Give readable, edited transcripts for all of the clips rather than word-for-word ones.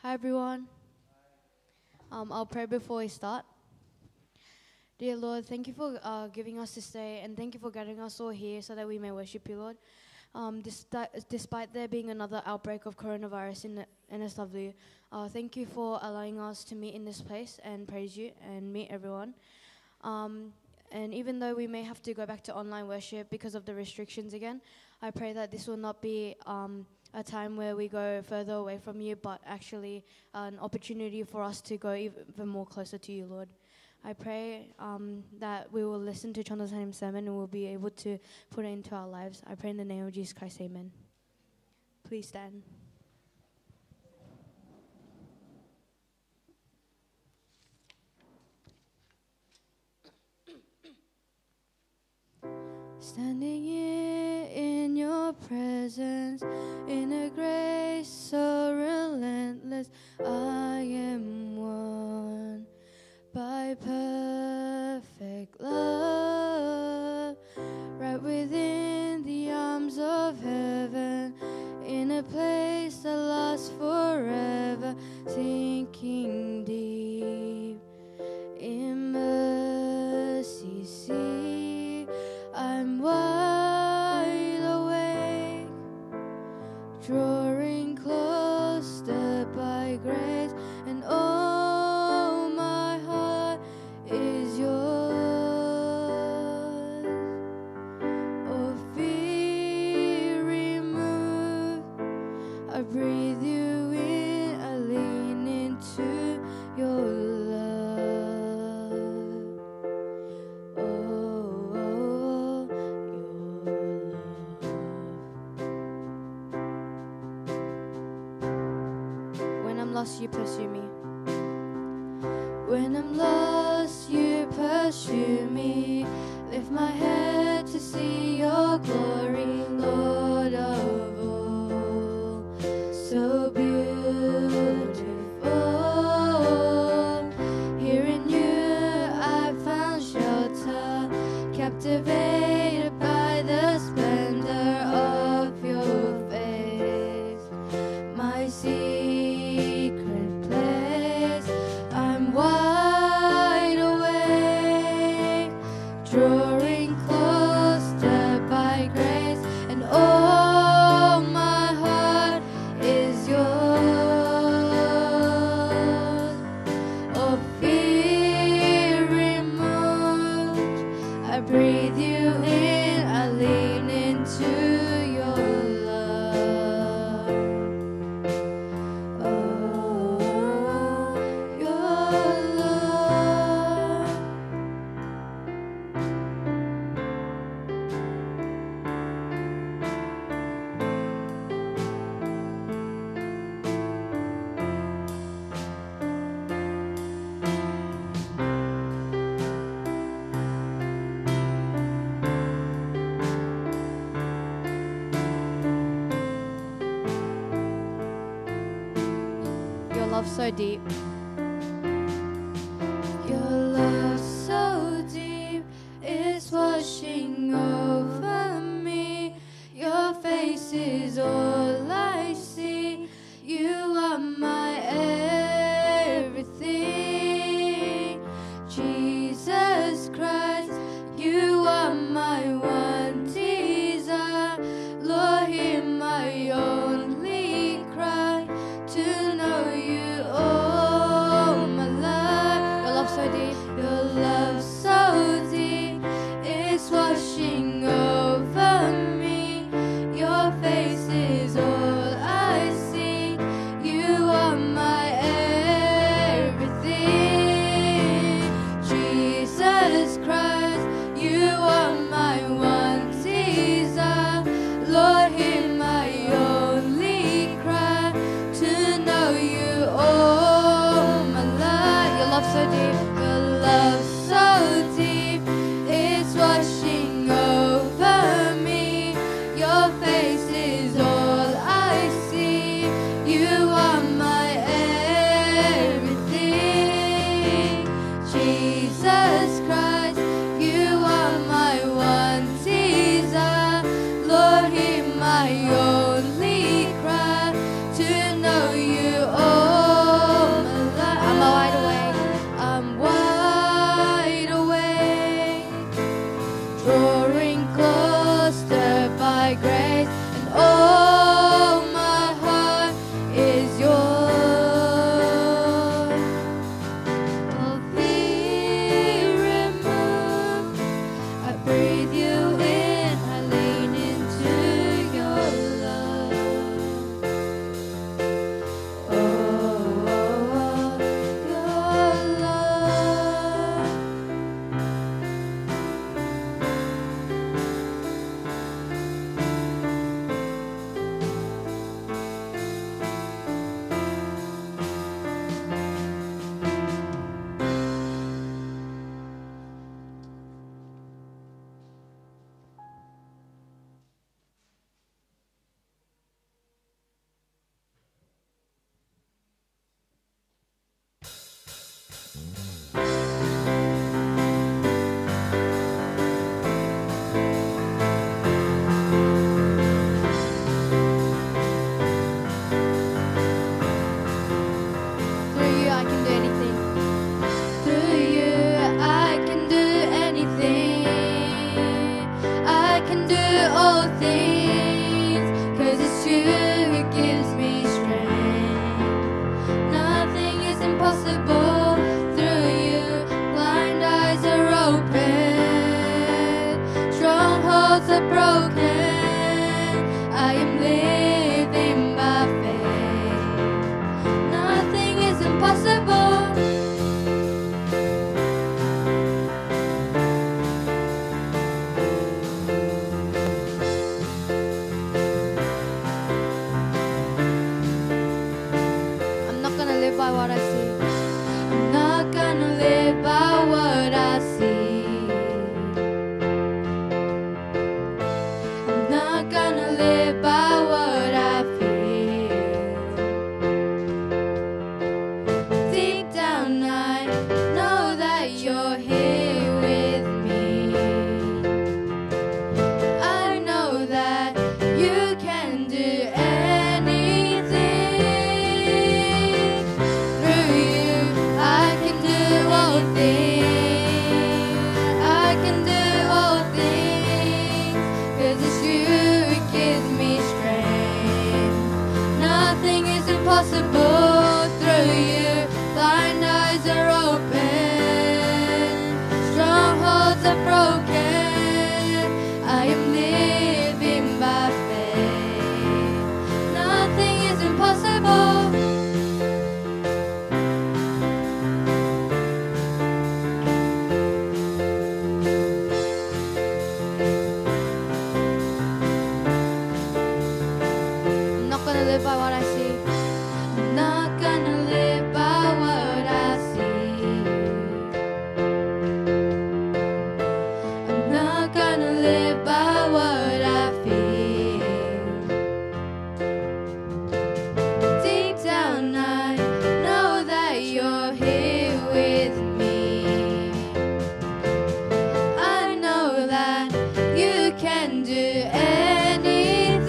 Hi everyone. I'll pray before we start. Dear Lord, thank you for giving us this day, and thank you for gathering us all here so that we may worship you, Lord. Despite there being another outbreak of coronavirus in the NSW, thank you for allowing us to meet in this place and praise you and meet everyone. And even though we may have to go back to online worship because of the restrictions again, I pray that this will not be a time where we go further away from you, but actually an opportunity for us to go even more closer to you, Lord. I pray that we will listen to Chondo's Hymn sermon and we'll be able to put it into our lives. I pray in the name of Jesus Christ, amen. Please stand. Standing here in your presence, in a grace so relentless, I am won by perfect love, right within the arms of heaven, in a place that lasts forever, sinking deep in mercy sea. I'm wide awake, drawing close, stirred by grace, and oh, my heart is yours. Oh, fear removed, I breathe you in, I lean into your love. Oh, your love. When I'm lost, you pursue me. When I'm lost, you pursue me. Lift my head to see your glory, Lord of all. So beautiful. Here in you I found shelter, captivated by the splendor of your face. My secret place, I'm wide awake, drawing close, stirred by grace, and oh, my heart is yours. Oh, fear removed, I breathe you in, I lean into your love. Oh, your love. Your love so deep. Your love so deep is washing over me. Your face is all I see. You are my everything. Jesus Christ, you are my one desire. Lord, hear my only cry, to know you all my life. Your love so deep. Your love so deep is washing over me. Your face is all I see. You are my everything. Jesus Christ, you are my one desire. Lord, hear my only cry, to know you all my life. Your love so deep. Your love so deep is washing over me. Your face is all I see. You are my everything. Jesus Christ, strongholds are broken. I am living by faith. Nothing is impossible. I'm not gonna live by what I see. I'm not gonna live by what I see. I'm not gonna live by what I feel. Deep down I know that you're here with me. I know that you can do anything.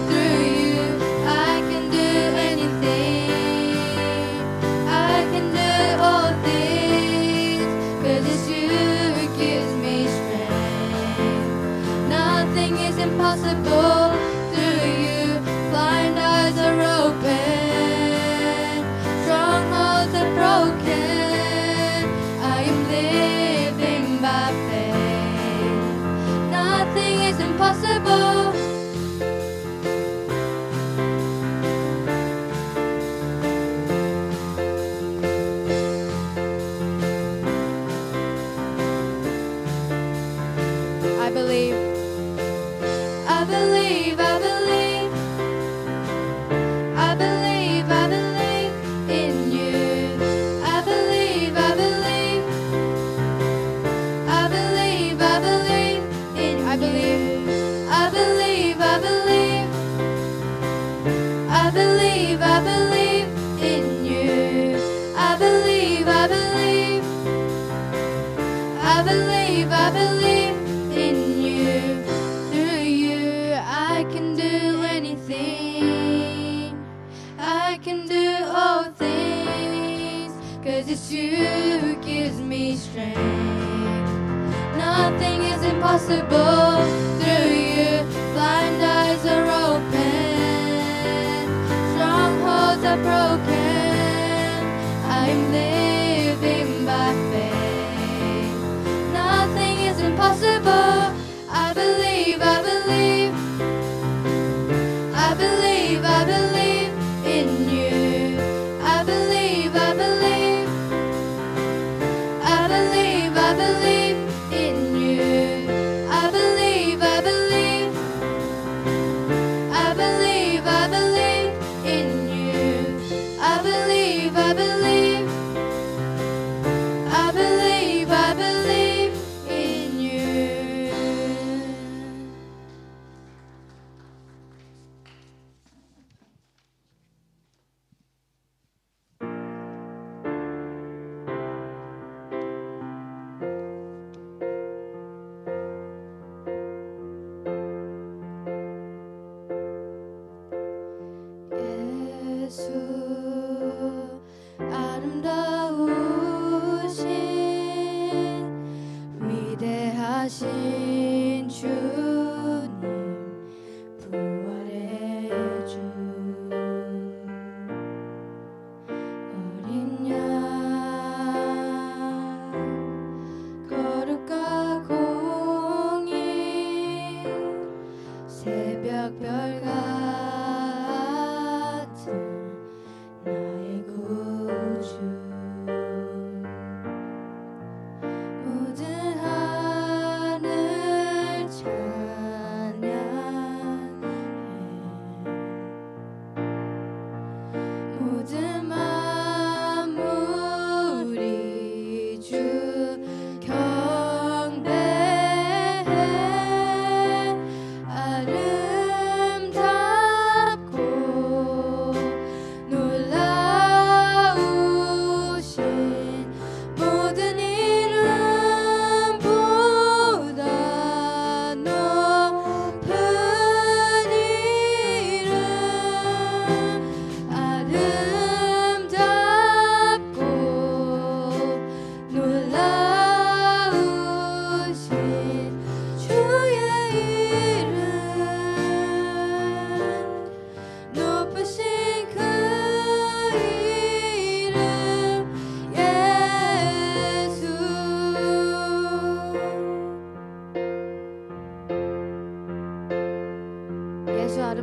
Through you I can do anything. I can do all things, 'cause it's you who gives me strength. Nothing is impossible through you. Blind eyes are open, strongholds are broken. I am living by faith. Nothing is impossible. I believe, I believe, I believe, I believe, I believe in you. I believe, I believe, I believe, I believe in you. I believe, I believe, I believe, I believe, I believe in you. I believe, I believe, I believe, I believe in you. Through you I can do anything. I can do all things, 'cause it's you who gives me strength. Nothing is impossible through you. Blind eyes are open, strongholds are broken. I'm living by faith. Nothing is impossible. I believe, I believe, I believe, I believe in you. I believe, I believe, I believe, I believe in you. I believe, I believe, I believe, I believe in you.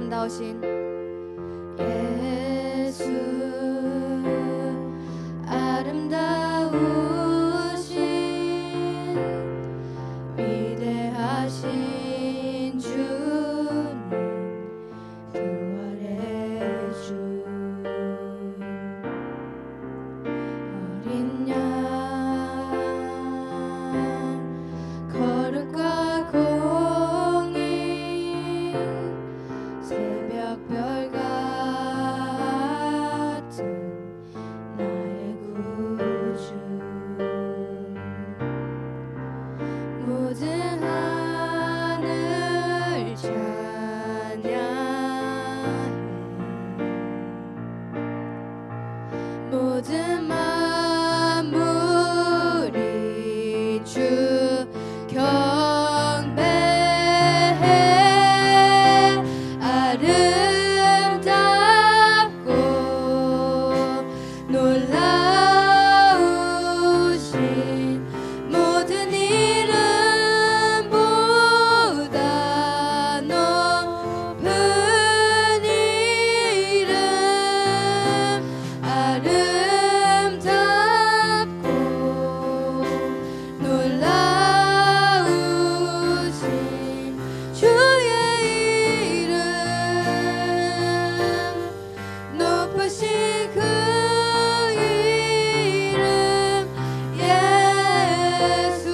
아름다우신 예수 아름다우신 위대하신 주님 부활의 주 어린 양 거룩과 공의 새벽별 같은 나의 구주 모든 하늘 찬양해 모든 만물이 주 경배해 아름답고 놀라우신 모든 이름보다 높은 이름 아름답고 놀라우신 주의 이름 높으신 그 이름 예수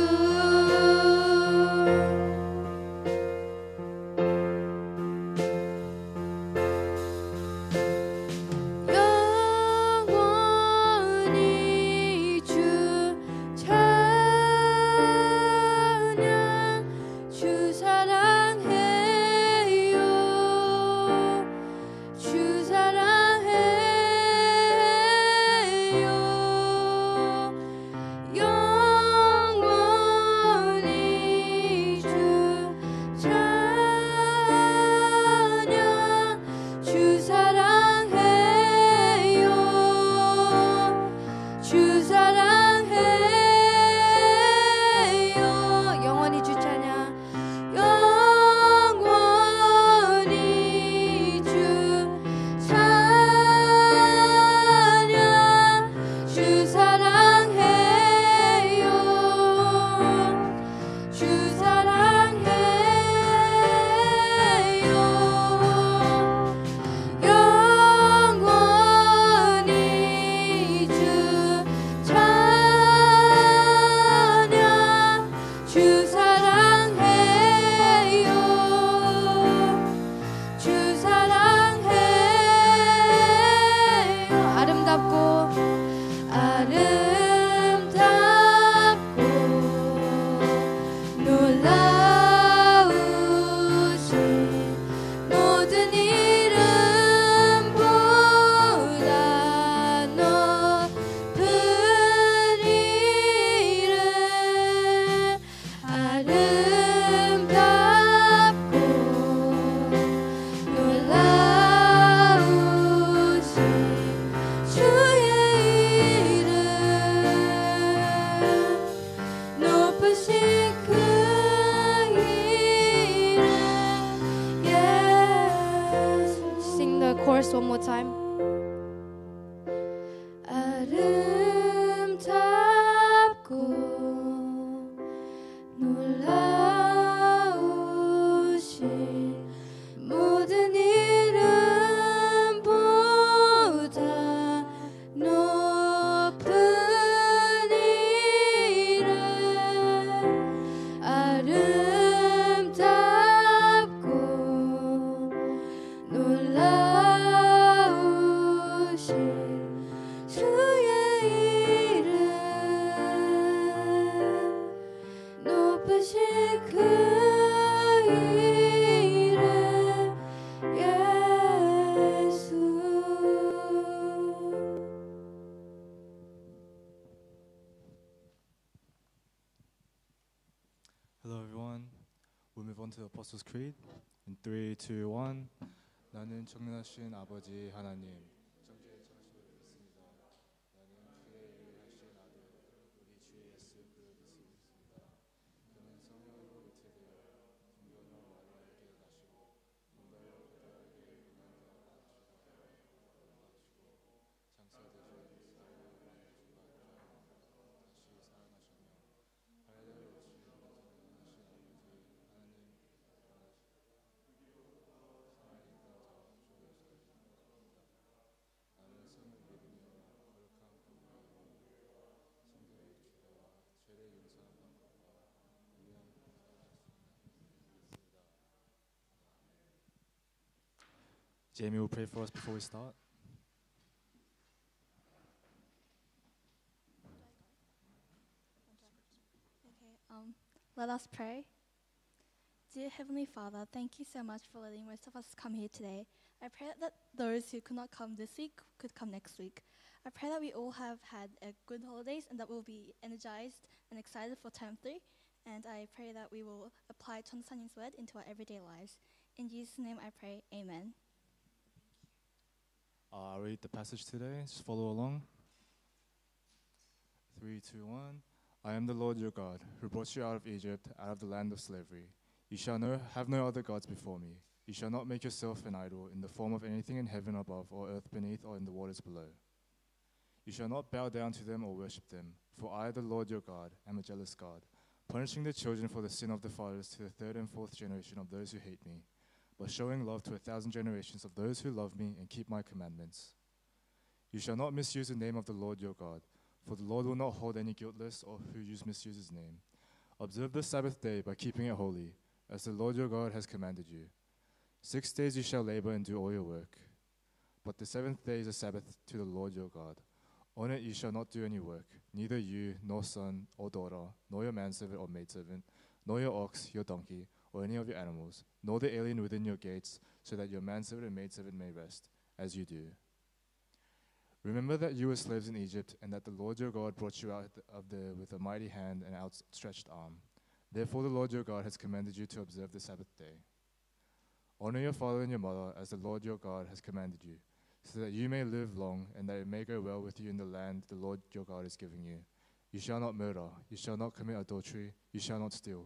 영원히 주 찬양 주 사랑해요 주 사랑해요 영원히 주 찬양 주 사랑해요 주 사랑해요 영원히 주 찬양 영원히 주 찬양 주 사랑해요 주 사랑해요 영원히 주 찬양 주 사랑해요 주 사랑해요 아름답고 아름답고 놀라우신 모든 이름보다 높은 이름 아름답고 놀라우신 주의 이름 높으신 그 이름 예수 Sing the chorus one more time 아름답고 놀라우신 모든 이름보다 높은 이름 아름답고 놀라우신 주의 이름 높으신 그 이름 예수 Hello everyone. We'll move on to the Apostles' Creed in 3, 2, 1. 나는 전능하신 아버지 하나님 정죄의 창조를 믿습니다. 나는 그의 유일하신 아들 우리 주 예수 그리스도를 믿습니다. 그는 성령으로 잉태되어 김건호 마리아에게 나시고 문가요 그들에게 Jamie will pray for us before we start. Okay, let us pray. Dear Heavenly Father, thank you so much for letting most of us come here today. I pray that those who could not come this week could come next week. I pray that we all have had a good holidays and that we'll be energized and excited for term 3. And I pray that we will apply Chonsanim's word into our everyday lives. In Jesus' name I pray, amen. I'll read the passage today. Just follow along. 3, 2, 1. I am the Lord your God, who brought you out of Egypt, out of the land of slavery. You shall have no other gods before me. You shall not make yourself an idol in the form of anything in heaven above, or earth beneath, or in the waters below. You shall not bow down to them or worship them, for I, the Lord your God, am a jealous God, punishing the children for the sin of the fathers to the 3rd and 4th generation of those who hate me, but showing love to 1,000 generations of those who love me and keep my commandments. You shall not misuse the name of the Lord your God, for the Lord will not hold any guiltless or who misuse his name. Observe the Sabbath day by keeping it holy, as the Lord your God has commanded you. 6 days you shall labor and do all your work, but the 7th day is a Sabbath to the Lord your God. On it you shall not do any work, neither you, nor son or daughter, nor your manservant or maidservant, nor your ox, your donkey, or any of your animals, nor the alien within your gates, so that your manservant and maidservant may rest, as you do. Remember that you were slaves in Egypt, and that the Lord your God brought you out of there with a mighty hand and outstretched arm. Therefore the Lord your God has commanded you to observe the Sabbath day. Honor your father and your mother, as the Lord your God has commanded you, so that you may live long, and that it may go well with you in the land the Lord your God is giving you. You shall not murder, you shall not commit adultery, you shall not steal.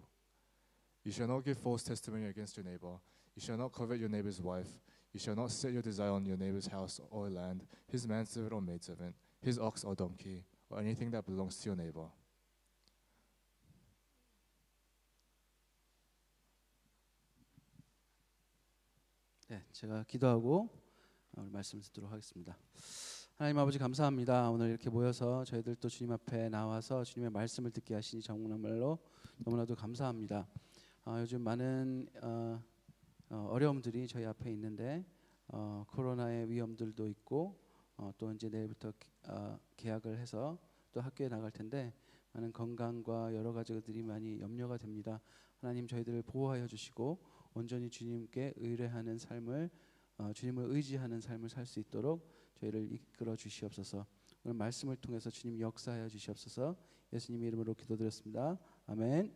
You shall not give false testimony against your neighbor. You shall not covet your neighbor's wife. You shall not set your desire on your neighbor's house or land, his manservant or maidservant, his ox or donkey, or anything that belongs to your neighbor. 네, 제가 기도하고 오늘 말씀 듣도록 하겠습니다. 하나님 아버지 감사합니다. 오늘 이렇게 모여서 저희들 또 주님 앞에 나와서 주님의 말씀을 듣게 하시니 정말로 너무나도 감사합니다. 요즘 많은 어려움들이 저희 앞에 있는데 코로나의 위험들도 있고 또 이제 내일부터 개학을 해서 또 학교에 나갈 텐데 많은 건강과 여러 가지들이 많이 염려가 됩니다. 하나님 저희들을 보호하여 주시고 온전히 주님께 의뢰하는 삶을 주님을 의지하는 삶을 살 수 있도록 저희를 이끌어 주시옵소서. 오늘 말씀을 통해서 주님 역사하여 주시옵소서. 예수님의 이름으로 기도드렸습니다. 아멘.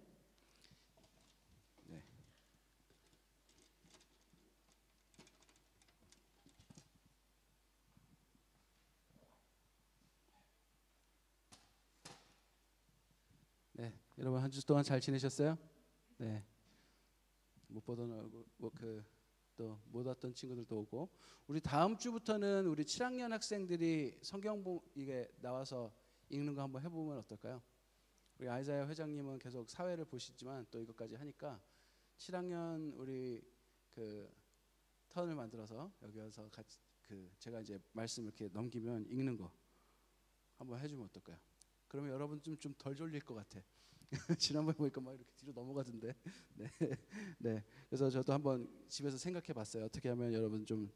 네. 네, 여러분 한 주 동안 잘 지내셨어요? 네. 못 보던 얼굴, 또 못 왔던 친구들도 오고, 우리 다음 주부터는 우리 7학년 학생들이 성경 이게 나와서 읽는 거 한번 해보면 어떨까요? 우리 아이자야 회장님은 계속 사회를 보시지만 또 이것까지 하니까 7학년 우리 턴을 만들어서 여기 와서 같이 제가 이제 말씀 이렇게 넘기면 읽는 거 한번 해주면 어떨까요? 그러면 여러분 좀 덜 졸릴 것 같아. 지난번에 보니까 막 이렇게 뒤로 넘어가던데. 네, 네. 그래서 저도 한번 집에서 생각해봤어요. 어떻게 하면 여러분 좀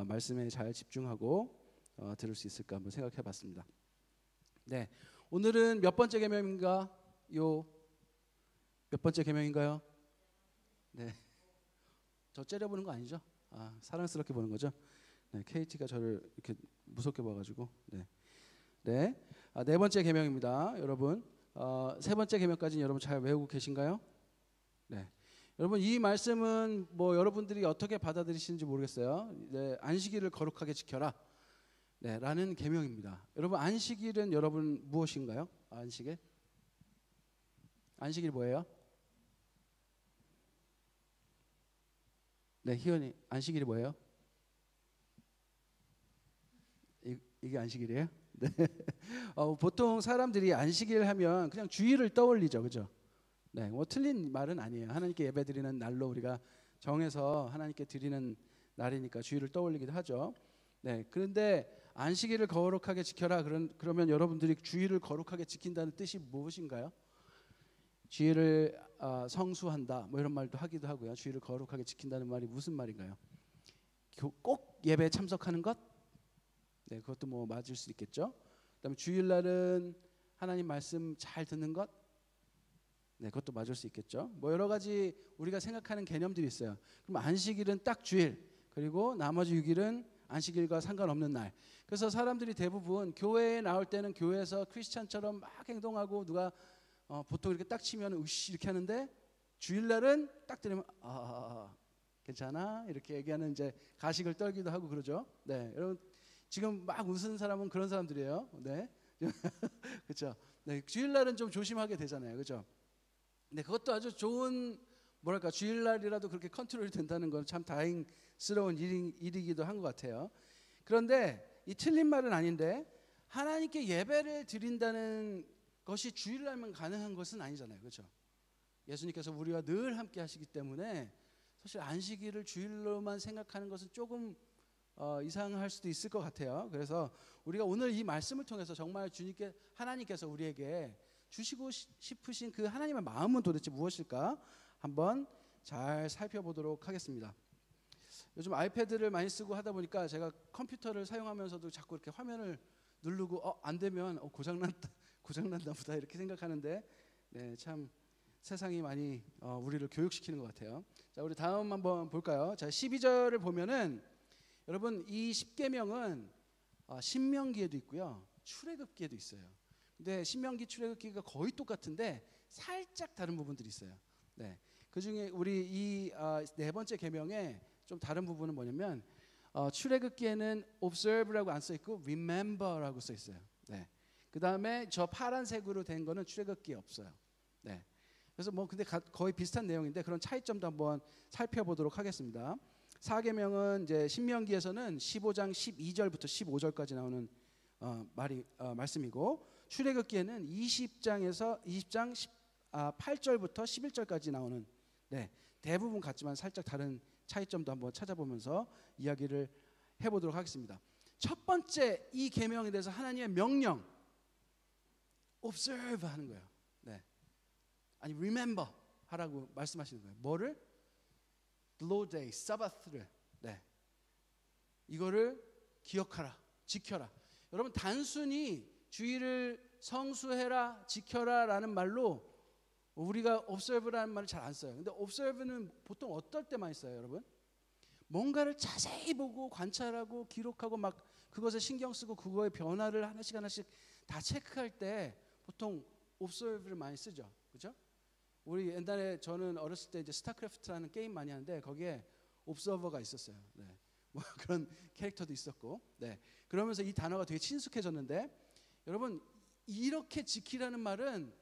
말씀에 잘 집중하고 들을 수 있을까 한번 생각해봤습니다. 네, 오늘은 몇 번째 계명인가? 몇 번째 계명인가요? 네, 저 째려보는 거 아니죠? 사랑스럽게 보는 거죠? 네, KT가 저를 이렇게 무섭게 봐가지고. 네, 네, 네 번째 계명입니다, 여러분. 세 번째 계명까지는 여러분 잘 외우고 계신가요? 네. 여러분 이 말씀은 뭐 여러분들이 어떻게 받아들이시는지 모르겠어요. 네, 안식일을 거룩하게 지켜라. 네, 라는 계명입니다. 여러분 안식일은 여러분 무엇인가요? 안식일? 안식일 뭐예요? 네, 희연이 안식일이 뭐예요? 이게 안식일이에요? 네. 보통 사람들이 안식일 하면 그냥 주일을 떠올리죠, 그죠? 네, 뭐 틀린 말은 아니에요. 하나님께 예배드리는 날로 우리가 정해서 하나님께 드리는 날이니까 주일을 떠올리기도 하죠. 네, 그런데 안식일을 거룩하게 지켜라. 그러면 여러분들이 주일을 거룩하게 지킨다는 뜻이 무엇인가요? 주일을 성수한다, 뭐 이런 말도 하기도 하고요. 주일을 거룩하게 지킨다는 말이 무슨 말인가요? 꼭 예배에 참석하는 것, 네, 그것도 뭐 맞을 수 있겠죠. 그다음에 주일날은 하나님 말씀 잘 듣는 것, 네, 그것도 맞을 수 있겠죠. 뭐 여러 가지 우리가 생각하는 개념들이 있어요. 그럼 안식일은 딱 주일, 그리고 나머지 6일은 안식일과 상관없는 날. 그래서 사람들이 대부분 교회에 나올 때는 교회에서 크리스찬처럼 막 행동하고 누가 보통 이렇게 딱 치면 으씨 이렇게 하는데 주일날은 딱 들으면 괜찮아 이렇게 얘기하는 이제 가식을 떨기도 하고 그러죠. 네, 여러분 지금 막 웃는 사람은 그런 사람들이에요. 네, 그렇죠. 네, 주일날은 좀 조심하게 되잖아요, 그렇죠. 네, 그것도 아주 좋은 뭐랄까 주일날이라도 그렇게 컨트롤이 된다는 건 참 다행스러운 일이기도 한 것 같아요. 그런데 이 틀린 말은 아닌데 하나님께 예배를 드린다는 것이 주일날만 가능한 것은 아니잖아요, 그렇죠. 예수님께서 우리와 늘 함께 하시기 때문에 사실 안식일을 주일로만 생각하는 것은 조금 이상할 수도 있을 것 같아요. 그래서 우리가 오늘 이 말씀을 통해서 정말 하나님께서 우리에게 주시고 싶으신 그 하나님의 마음은 도대체 무엇일까 한번 잘 살펴보도록 하겠습니다. 요즘 아이패드를 많이 쓰고 하다 보니까 제가 컴퓨터를 사용하면서도 자꾸 이렇게 화면을 누르고 안 되면 고장난다 보다 이렇게 생각하는데, 네, 참 세상이 많이 우리를 교육시키는 것 같아요. 자, 우리 다음 한번 볼까요? 자, 12절을 보면은 여러분 이 십계명은 신명기에도 있고요, 출애굽기에도 있어요. 근데 신명기 출애굽기가 거의 똑같은데 살짝 다른 부분들이 있어요. 네, 그 중에 우리 이 네 번째 계명에 좀 다른 부분은 뭐냐면 출애굽기에는 observe라고 안 써 있고 remember라고 써 있어요. 네, 그 다음에 저 파란색으로 된 거는 출애굽기에 없어요. 네, 그래서 뭐 근데 거의 비슷한 내용인데 그런 차이점도 한번 살펴보도록 하겠습니다. 4계명은 이제 신명기에서는 15장 12절부터 15절까지 나오는 말씀이고, 출애굽기에는 20장 8절부터 11절까지 나오는, 네, 대부분 같지만 살짝 다른 차이점도 한번 찾아보면서 이야기를 해보도록 하겠습니다. 첫 번째 이 계명에 대해서 하나님의 명령, observe 하는 거예요. 네, 아니 remember 하라고 말씀하시는 거예요. 뭐를? The Lord Day, 사바스를, 네, 이거를 기억하라, 지켜라. 여러분 단순히 주일을 성수해라, 지켜라라는 말로 우리가 observe라는 말을 잘 안 써요. 근데 observe는 보통 어떨 때 많이 써요, 여러분? 뭔가를 자세히 보고 관찰하고 기록하고 막 그것에 신경 쓰고 그거의 변화를 하나씩 다 체크할 때 보통 observe를 많이 쓰죠, 그렇죠? 우리 옛날에 저는 어렸을 때 이제 스타크래프트라는 게임 많이 하는데 거기에 observer가 있었어요. 네, 뭐 그런 캐릭터도 있었고, 네, 그러면서 이 단어가 되게 친숙해졌는데 여러분 이렇게 지키라는 말은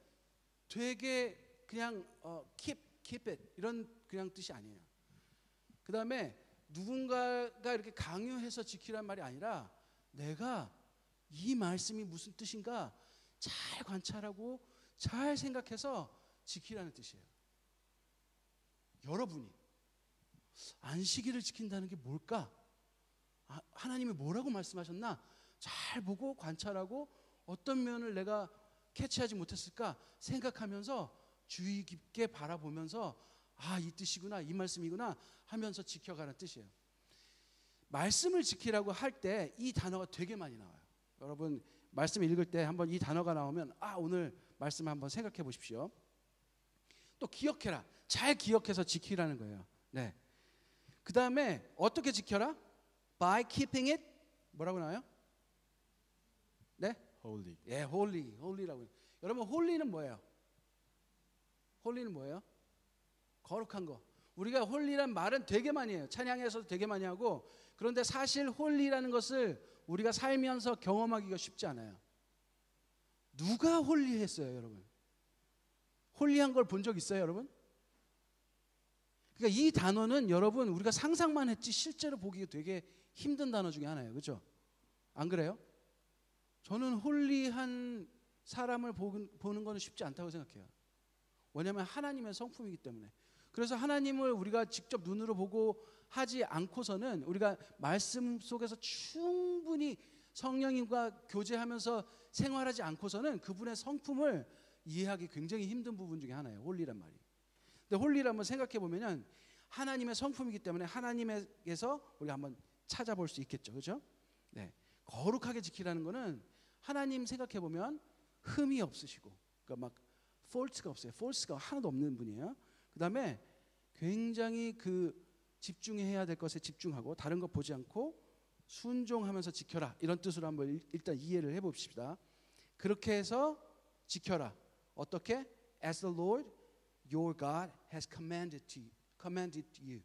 되게 그냥 keep it 이런 그냥 뜻이 아니에요. 그 다음에 누군가가 이렇게 강요해서 지키라는 말이 아니라 내가 이 말씀이 무슨 뜻인가 잘 관찰하고 잘 생각해서 지키라는 뜻이에요. 여러분이 안식일을 지킨다는 게 뭘까? 하나님이 뭐라고 말씀하셨나? 잘 보고 관찰하고 어떤 면을 내가 캐치하지 못했을까 생각하면서 주의 깊게 바라보면서 이 뜻이구나, 이 말씀이구나 하면서 지켜가는 뜻이에요. 말씀을 지키라고 할 때 이 단어가 되게 많이 나와요. 여러분 말씀 읽을 때 한번 이 단어가 나오면 오늘 말씀 한번 생각해 보십시오. 또 기억해라, 잘 기억해서 지키라는 거예요. 네. 그 다음에 어떻게 지켜라? By keeping it 뭐라고 나와요? 네? Holy. 예, holy라고. 여러분 holy는 뭐예요? holy는 뭐예요? 거룩한 거. 우리가 holy란 말은 되게 많이 해요. 찬양에서도 되게 많이 하고, 그런데 사실 holy라는 것을 우리가 살면서 경험하기가 쉽지 않아요. 누가 홀리했어요, 여러분? 홀리한 걸 본 적 있어요, 여러분? 그러니까 이 단어는 여러분 우리가 상상만 했지 실제로 보기 되게 힘든 단어 중에 하나예요, 그렇죠? 안 그래요? 저는 홀리한 사람을 보는 것은 쉽지 않다고 생각해요. 왜냐하면 하나님의 성품이기 때문에. 그래서 하나님을 우리가 직접 눈으로 보고 하지 않고서는, 우리가 말씀 속에서 충분히 성령님과 교제하면서 생활하지 않고서는 그분의 성품을 이해하기 굉장히 힘든 부분 중에 하나예요, 홀리란 말이. 근데 홀리를 한번 생각해 보면은 하나님의 성품이기 때문에 하나님에게서 우리가 한번 찾아볼 수 있겠죠. 그렇죠? 네. 거룩하게 지키라는 거는 하나님 생각해 보면 흠이 없으시고 그러니까 막 폴트가 없어요. 폴스가 하나도 없는 분이에요. 그다음에 굉장히 그 집중해야 될 것에 집중하고 다른 것 보지 않고 순종하면서 지켜라. 이런 뜻으로 한번 일단 이해를 해 봅시다. 그렇게 해서 지켜라. 어떻게? As the Lord your God has commanded you.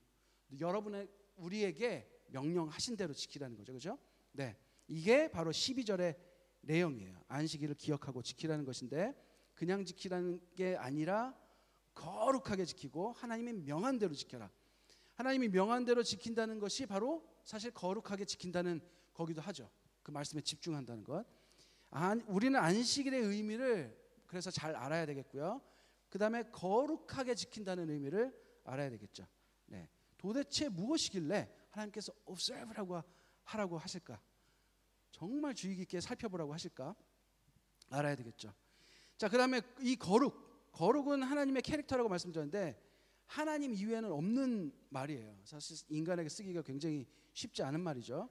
여러분의 우리에게 명령하신 대로 지키라는 거죠. 그렇죠? 네. 이게 바로 12절의 내용이에요. 안식일을 기억하고 지키라는 것인데 그냥 지키라는 게 아니라 거룩하게 지키고 하나님이 명한 대로 지켜라. 하나님이 명한 대로 지킨다는 것이 바로 사실 거룩하게 지킨다는 거기도 하죠. 그 말씀에 집중한다는 것. 우리는 안식일의 의미를 그래서 잘 알아야 되겠고요. 그 다음에 거룩하게 지킨다는 의미를 알아야 되겠죠. 네. 도대체 무엇이길래 하나님께서 observe라고 하라고 하실까? 정말 주의 깊게 살펴보라고 하실까? 알아야 되겠죠. 자, 그 다음에 이 거룩은 하나님의 캐릭터라고 말씀드렸는데 하나님 이외에는 없는 말이에요. 사실 인간에게 쓰기가 굉장히 쉽지 않은 말이죠.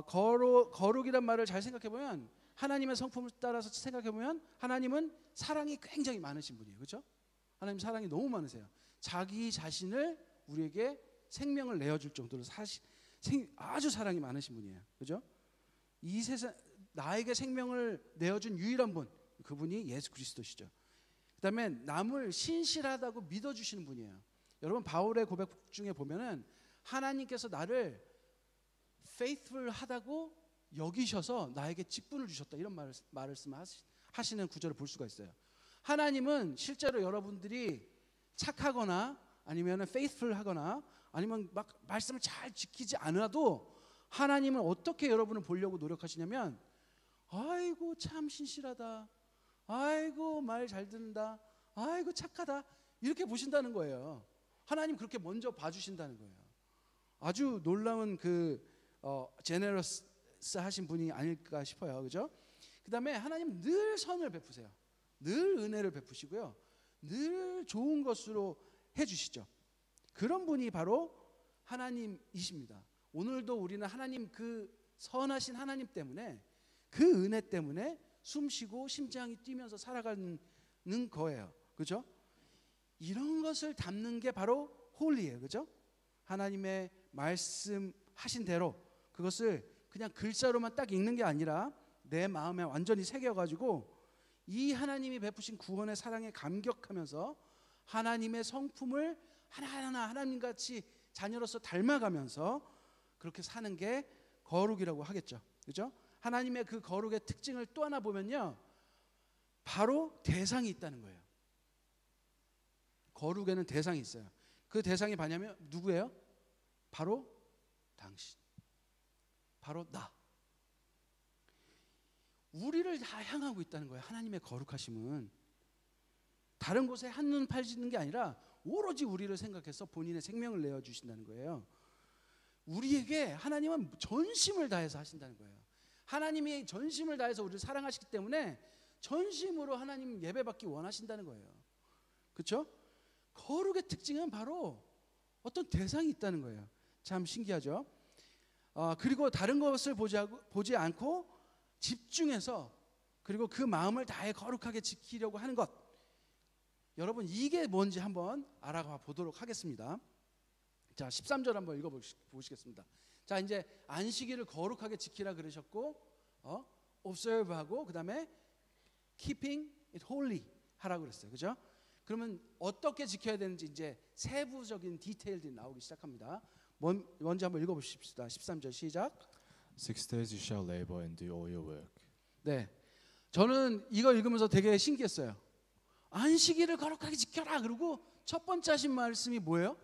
거룩이란 말을 잘 생각해보면 하나님의 성품을 따라서 생각해보면 하나님은 사랑이 굉장히 많으신 분이에요. 그렇죠? 하나님 사랑이 너무 많으세요. 자기 자신을 우리에게 생명을 내어줄 정도로 아주 사랑이 많으신 분이에요. 그렇죠? 이 세상 나에게 생명을 내어준 유일한 분, 그분이 예수 그리스도시죠. 그 다음에 남을 신실하다고 믿어주시는 분이에요. 여러분 바울의 고백 중에 보면은 하나님께서 나를 faithful하다고 여기셔서 나에게 직분을 주셨다 이런 말씀하시는 구절을 볼 수가 있어요. 하나님은 실제로 여러분들이 착하거나 아니면 faithful하거나 아니면 막 말씀을 잘 지키지 않아도 하나님은 어떻게 여러분을 보려고 노력하시냐면 아이고 참 신실하다, 아이고 말 잘 듣는다, 아이고 착하다 이렇게 보신다는 거예요. 하나님 그렇게 먼저 봐주신다는 거예요. 아주 놀라운 제네러스 하신 분이 아닐까 싶어요. 그죠? 그 다음에 하나님 늘 선을 베푸세요. 늘 은혜를 베푸시고요. 늘 좋은 것으로 해주시죠. 그런 분이 바로 하나님이십니다. 오늘도 우리는 하나님 그 선하신 하나님 때문에 그 은혜 때문에 숨쉬고 심장이 뛰면서 살아가는 거예요. 그죠? 이런 것을 담는 게 바로 홀리예요. 그죠? 하나님의 말씀하신 대로 그것을 그냥 글자로만 딱 읽는 게 아니라 내 마음에 완전히 새겨가지고 이 하나님이 베푸신 구원의 사랑에 감격하면서 하나님의 성품을 하나하나 하나님같이 자녀로서 닮아가면서 그렇게 사는 게 거룩이라고 하겠죠. 그죠? 하나님의 그 거룩의 특징을 또 하나 보면요, 바로 대상이 있다는 거예요. 거룩에는 대상이 있어요. 그 대상이 뭐냐면 누구예요? 바로 당신, 바로 나. 우리를 다 향하고 있다는 거예요. 하나님의 거룩하심은 다른 곳에 한눈 팔지는 게 아니라 오로지 우리를 생각해서 본인의 생명을 내어주신다는 거예요. 우리에게 하나님은 전심을 다해서 하신다는 거예요. 하나님이 전심을 다해서 우리를 사랑하시기 때문에 전심으로 하나님 예배받기 원하신다는 거예요. 그렇죠? 거룩의 특징은 바로 어떤 대상이 있다는 거예요. 참 신기하죠? 그리고 다른 것을 보지 않고 집중해서 그리고 그 마음을 다해 거룩하게 지키려고 하는 것. 여러분 이게 뭔지 한번 알아가 보도록 하겠습니다. 자, 13절 한번 읽어보시겠습니다. 자, 이제 안식일을 거룩하게 지키라 그러셨고 observe하고 그 다음에 keeping it holy 하라고 그랬어요. 그죠? 그러면 어떻게 지켜야 되는지 이제 세부적인 디테일들이 나오기 시작합니다. 먼저 한번 읽어보십시다. 13절 시작. 6 days you shall labor and do all your work. 네, 저는 이거 읽으면서 되게 신기했어요. 안식일을 거룩하게 지켜라. 그리고 첫 번째 하신 말씀이 뭐예요?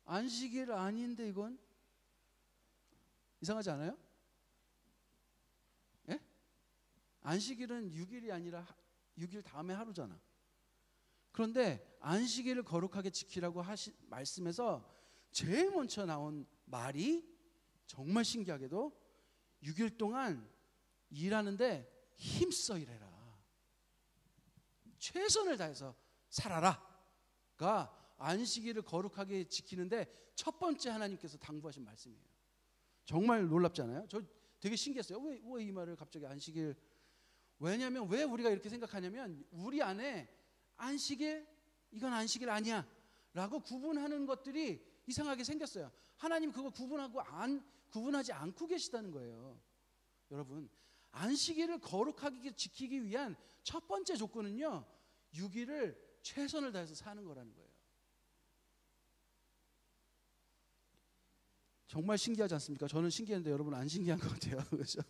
안식일 아닌데 이건 이상하지 않아요? 예? 안식일은 6일이 아니라 6일 다음에 하루잖아. 그런데 안식일을 거룩하게 지키라고 하신 말씀에서 제일 먼저 나온 말이 정말 신기하게도 6일 동안 일하는데 힘써 일해라, 최선을 다해서 살아라가 안식일을 거룩하게 지키는데 첫 번째 하나님께서 당부하신 말씀이에요. 정말 놀랍지 않아요? 저 되게 신기했어요. 왜 이 말을 갑자기 안식일? 왜냐하면 왜 우리가 이렇게 생각하냐면 우리 안에 안식일 이건 안식일 아니야 라고 구분하는 것들이 이상하게 생겼어요. 하나님 그거 구분하지 않고 계시다는 거예요. 여러분, 안식일을 거룩하게 지키기 위한 첫 번째 조건은요, 6일을 최선을 다해서 사는 거라는 거예요. 정말 신기하지 않습니까? 저는 신기했는데 여러분 안 신기한 것 같아요. 그렇죠?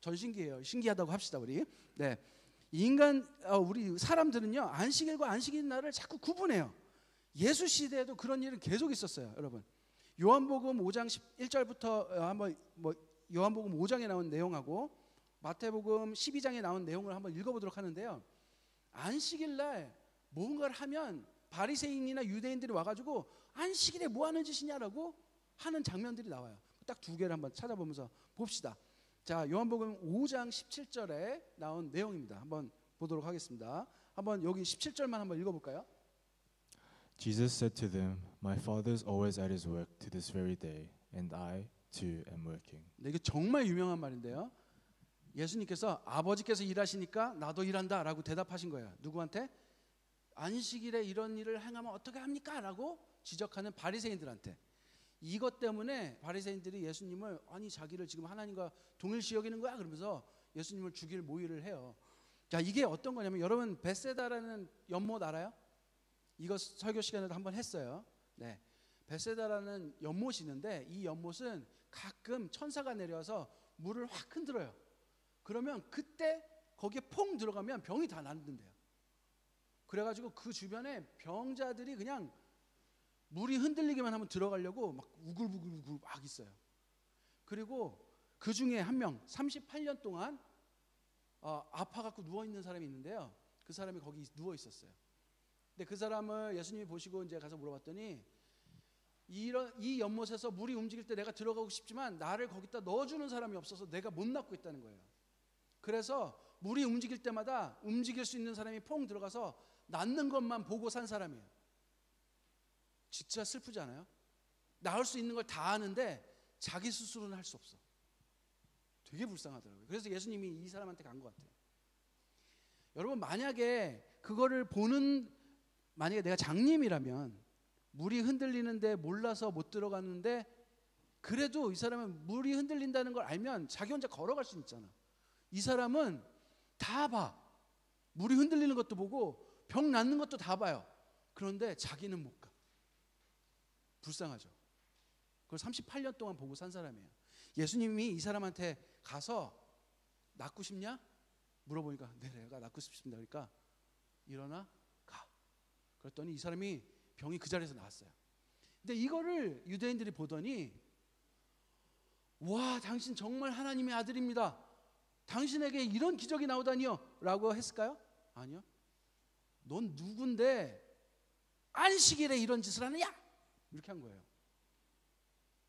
전 신기해요. 신기하다고 합시다 우리. 네, 우리 사람들은요 안식일과 안식일 날을 자꾸 구분해요. 예수 시대에도 그런 일은 계속 있었어요, 여러분. 요한복음 5장 1절부터 한번 요한복음 5장에 나온 내용하고 마태복음 12장에 나온 내용을 한번 읽어보도록 하는데요. 안식일 날 뭔가를 하면 바리새인이나 유대인들이 와가지고 안식일에 뭐 하는 짓이냐라고 하는 장면들이 나와요. 딱 두 개를 한번 찾아보면서 봅시다. 자, 요한복음 5장 17절에 나온 내용입니다. 한번 보도록 하겠습니다. 한번 여기 17절만 한번 읽어볼까요? Jesus said to them, My Father is always at his work to this very day, and I too am working. 네, 이게 정말 유명한 말인데요. 예수님께서 아버지께서 일하시니까 나도 일한다라고 대답하신 거예요. 누구한테? 안식일에 이런 일을 행하면 어떻게 합니까? 라고 지적하는 바리새인들한테. 이것 때문에 바리새인들이 예수님을 아니 자기를 지금 하나님과 동일시 여기는 거야? 그러면서 예수님을 죽일 모의를 해요. 자, 이게 어떤 거냐면 여러분 벳세다라는 연못 알아요? 이거 설교 시간에도 한번 했어요. 네, 벳세다라는 연못이 있는데 이 연못은 가끔 천사가 내려와서 물을 확 흔들어요. 그러면 그때 거기에 퐁 들어가면 병이 다 낫는데요. 그래가지고 그 주변에 병자들이 그냥 물이 흔들리기만 하면 들어가려고 막 우글우글 막 있어요. 그리고 그 중에 한 명 38년 동안 아파갖고 누워있는 사람이 있는데요. 그 사람이 거기 누워 있었어요. 근데 그 사람을 예수님이 보시고 이제 가서 물어봤더니 이 연못에서 물이 움직일 때 내가 들어가고 싶지만 나를 거기다 넣어주는 사람이 없어서 내가 못 낫고 있다는 거예요. 그래서 물이 움직일 때마다 움직일 수 있는 사람이 퐁 들어가서 낫는 것만 보고 산 사람이에요. 진짜 슬프지 않아요? 나을 수 있는 걸 다 아는데 자기 스스로는 할 수 없어. 되게 불쌍하더라고요. 그래서 예수님이 이 사람한테 간 것 같아요. 여러분 만약에 그거를 만약에 내가 장님이라면 물이 흔들리는데 몰라서 못 들어갔는데 그래도 이 사람은 물이 흔들린다는 걸 알면 자기 혼자 걸어갈 수 있잖아. 이 사람은 다 봐. 물이 흔들리는 것도 보고 병 낫는 것도 다 봐요. 그런데 자기는 못 가. 불쌍하죠. 그걸 38년 동안 보고 산 사람이에요. 예수님이 이 사람한테 가서 낫고 싶냐? 물어보니까 네, 내가 낫고 싶습니다. 그러니까 일어나 가. 그랬더니 이 사람이 병이 그 자리에서 나았어요. 근데 이거를 유대인들이 보더니 와, 당신 정말 하나님의 아들입니다. 당신에게 이런 기적이 나오다니요? 라고 했을까요? 아니요. 넌 누군데 안식일에 이런 짓을 하느냐? 이렇게 한 거예요.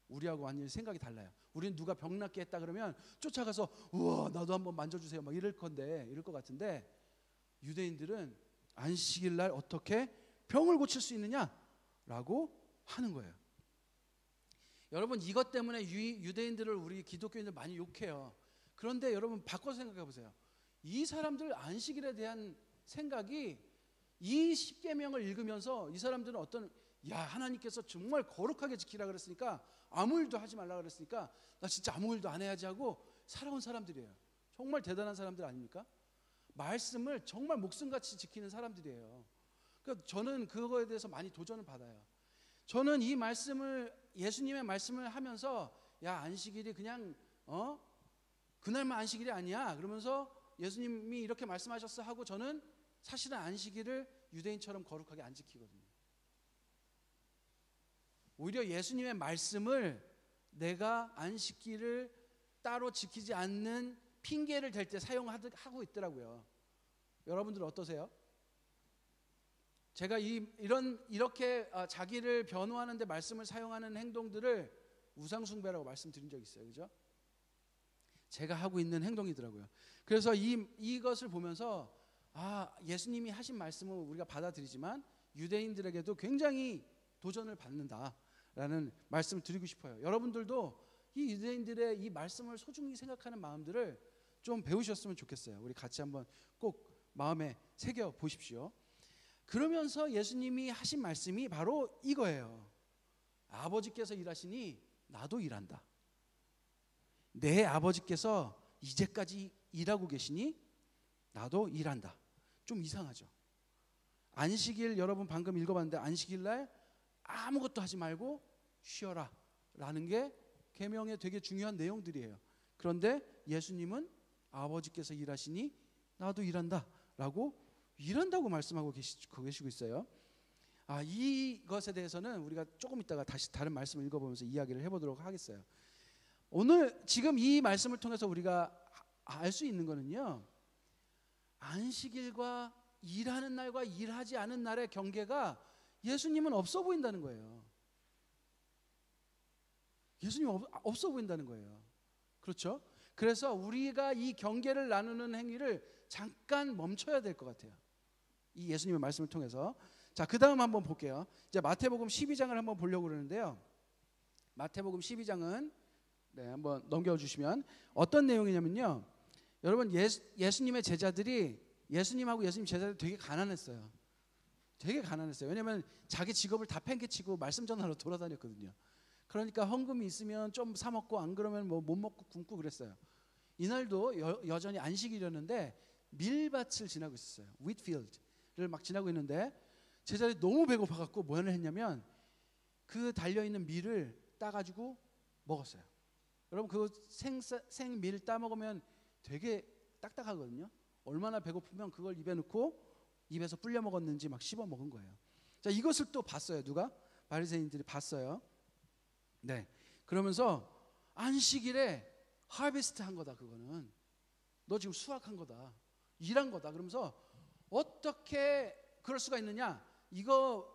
우리하고 완전히 생각이 달라요. 우리는 누가 병 낫게 했다 그러면 쫓아가서 우와 나도 한번 만져주세요 막 이럴 것 같은데 유대인들은 안식일 날 어떻게 병을 고칠 수 있느냐라고 하는 거예요. 여러분 이것 때문에 유대인들을 우리 기독교인들 많이 욕해요. 그런데 여러분 바꿔서 생각해 보세요. 이 사람들 안식일에 대한 생각이 이 십계명을 읽으면서 이 사람들은 하나님께서 정말 거룩하게 지키라 그랬으니까 아무 일도 하지 말라 그랬으니까 나 진짜 아무 일도 안 해야지 하고 살아온 사람들이에요. 정말 대단한 사람들 아닙니까? 말씀을 정말 목숨같이 지키는 사람들이에요. 그러니까 저는 그거에 대해서 많이 도전을 받아요. 저는 이 말씀을 예수님의 말씀을 하면서 야 안식일이 그냥 그날만 안식일이 아니야 그러면서 예수님이 이렇게 말씀하셨어 하고 저는 사실은 안식일을 유대인처럼 거룩하게 안 지키거든요. 오히려 예수님의 말씀을 내가 안식일을 따로 지키지 않는 핑계를 댈 때 사용하고 있더라고요. 여러분들은 어떠세요? 제가 이렇게 자기를 변호하는 데 말씀을 사용하는 행동들을 우상숭배라고 말씀드린 적 있어요. 그죠? 제가 하고 있는 행동이더라고요. 그래서 이것을 보면서 예수님이 하신 말씀은 우리가 받아들이지만 유대인들에게도 굉장히 도전을 받는다라는 말씀을 드리고 싶어요. 여러분들도 이 유대인들의 이 말씀을 소중히 생각하는 마음들을 좀 배우셨으면 좋겠어요. 우리 같이 한번 꼭 마음에 새겨 보십시오. 그러면서 예수님이 하신 말씀이 바로 이거예요. 아버지께서 일하시니 나도 일한다. 내 아버지께서 이제까지 일하고 계시니 나도 일한다. 좀 이상하죠. 안식일 여러분 방금 읽어봤는데 안식일 날 아무것도 하지 말고 쉬어라 라는 게 계명의 되게 중요한 내용들이에요. 그런데 예수님은 아버지께서 일하시니 나도 일한다 라고 일한다고 말씀하고 계시고 있어요. 이것에 대해서는 우리가 조금 있다가 다시 다른 말씀을 읽어보면서 이야기를 해보도록 하겠어요. 오늘 지금 이 말씀을 통해서 우리가 알 수 있는 거는요, 안식일과 일하는 날과 일하지 않은 날의 경계가 예수님은 없어 보인다는 거예요. 예수님 없어 보인다는 거예요. 그렇죠? 그래서 우리가 이 경계를 나누는 행위를 잠깐 멈춰야 될 것 같아요. 이 예수님의 말씀을 통해서. 자, 그 다음 한번 볼게요. 이제 마태복음 12장을 한번 보려고 그러는데요. 마태복음 12장은 한번 넘겨주시면 어떤 내용이냐면요. 여러분 예수님의 제자들이 예수님하고 예수님 제자들이 되게 가난했어요. 되게 가난했어요. 왜냐하면 자기 직업을 다 팽개치고 말씀 전하러 돌아다녔거든요. 그러니까 헌금이 있으면 좀 사 먹고 안 그러면 뭐 못 먹고 굶고 그랬어요. 이날도 여전히 안식일이었는데 밀밭을 지나고 있었어요. 윗필드를 막 지나고 있는데 제자들이 너무 배고파갖고 뭘 했냐면 그 달려있는 밀을 따가지고 먹었어요. 여러분 그 생밀 따먹으면 되게 딱딱하거든요. 얼마나 배고프면 그걸 입에 넣고 입에서 불려 먹었는지 막 씹어 먹은 거예요. 자, 이것을 또 봤어요. 누가? 바리새인들이 봤어요. 네. 그러면서 안식일에 하베스트 한 거다. 그거는 너 지금 수확한 거다. 일한 거다. 그러면서 어떻게 그럴 수가 있느냐? 이거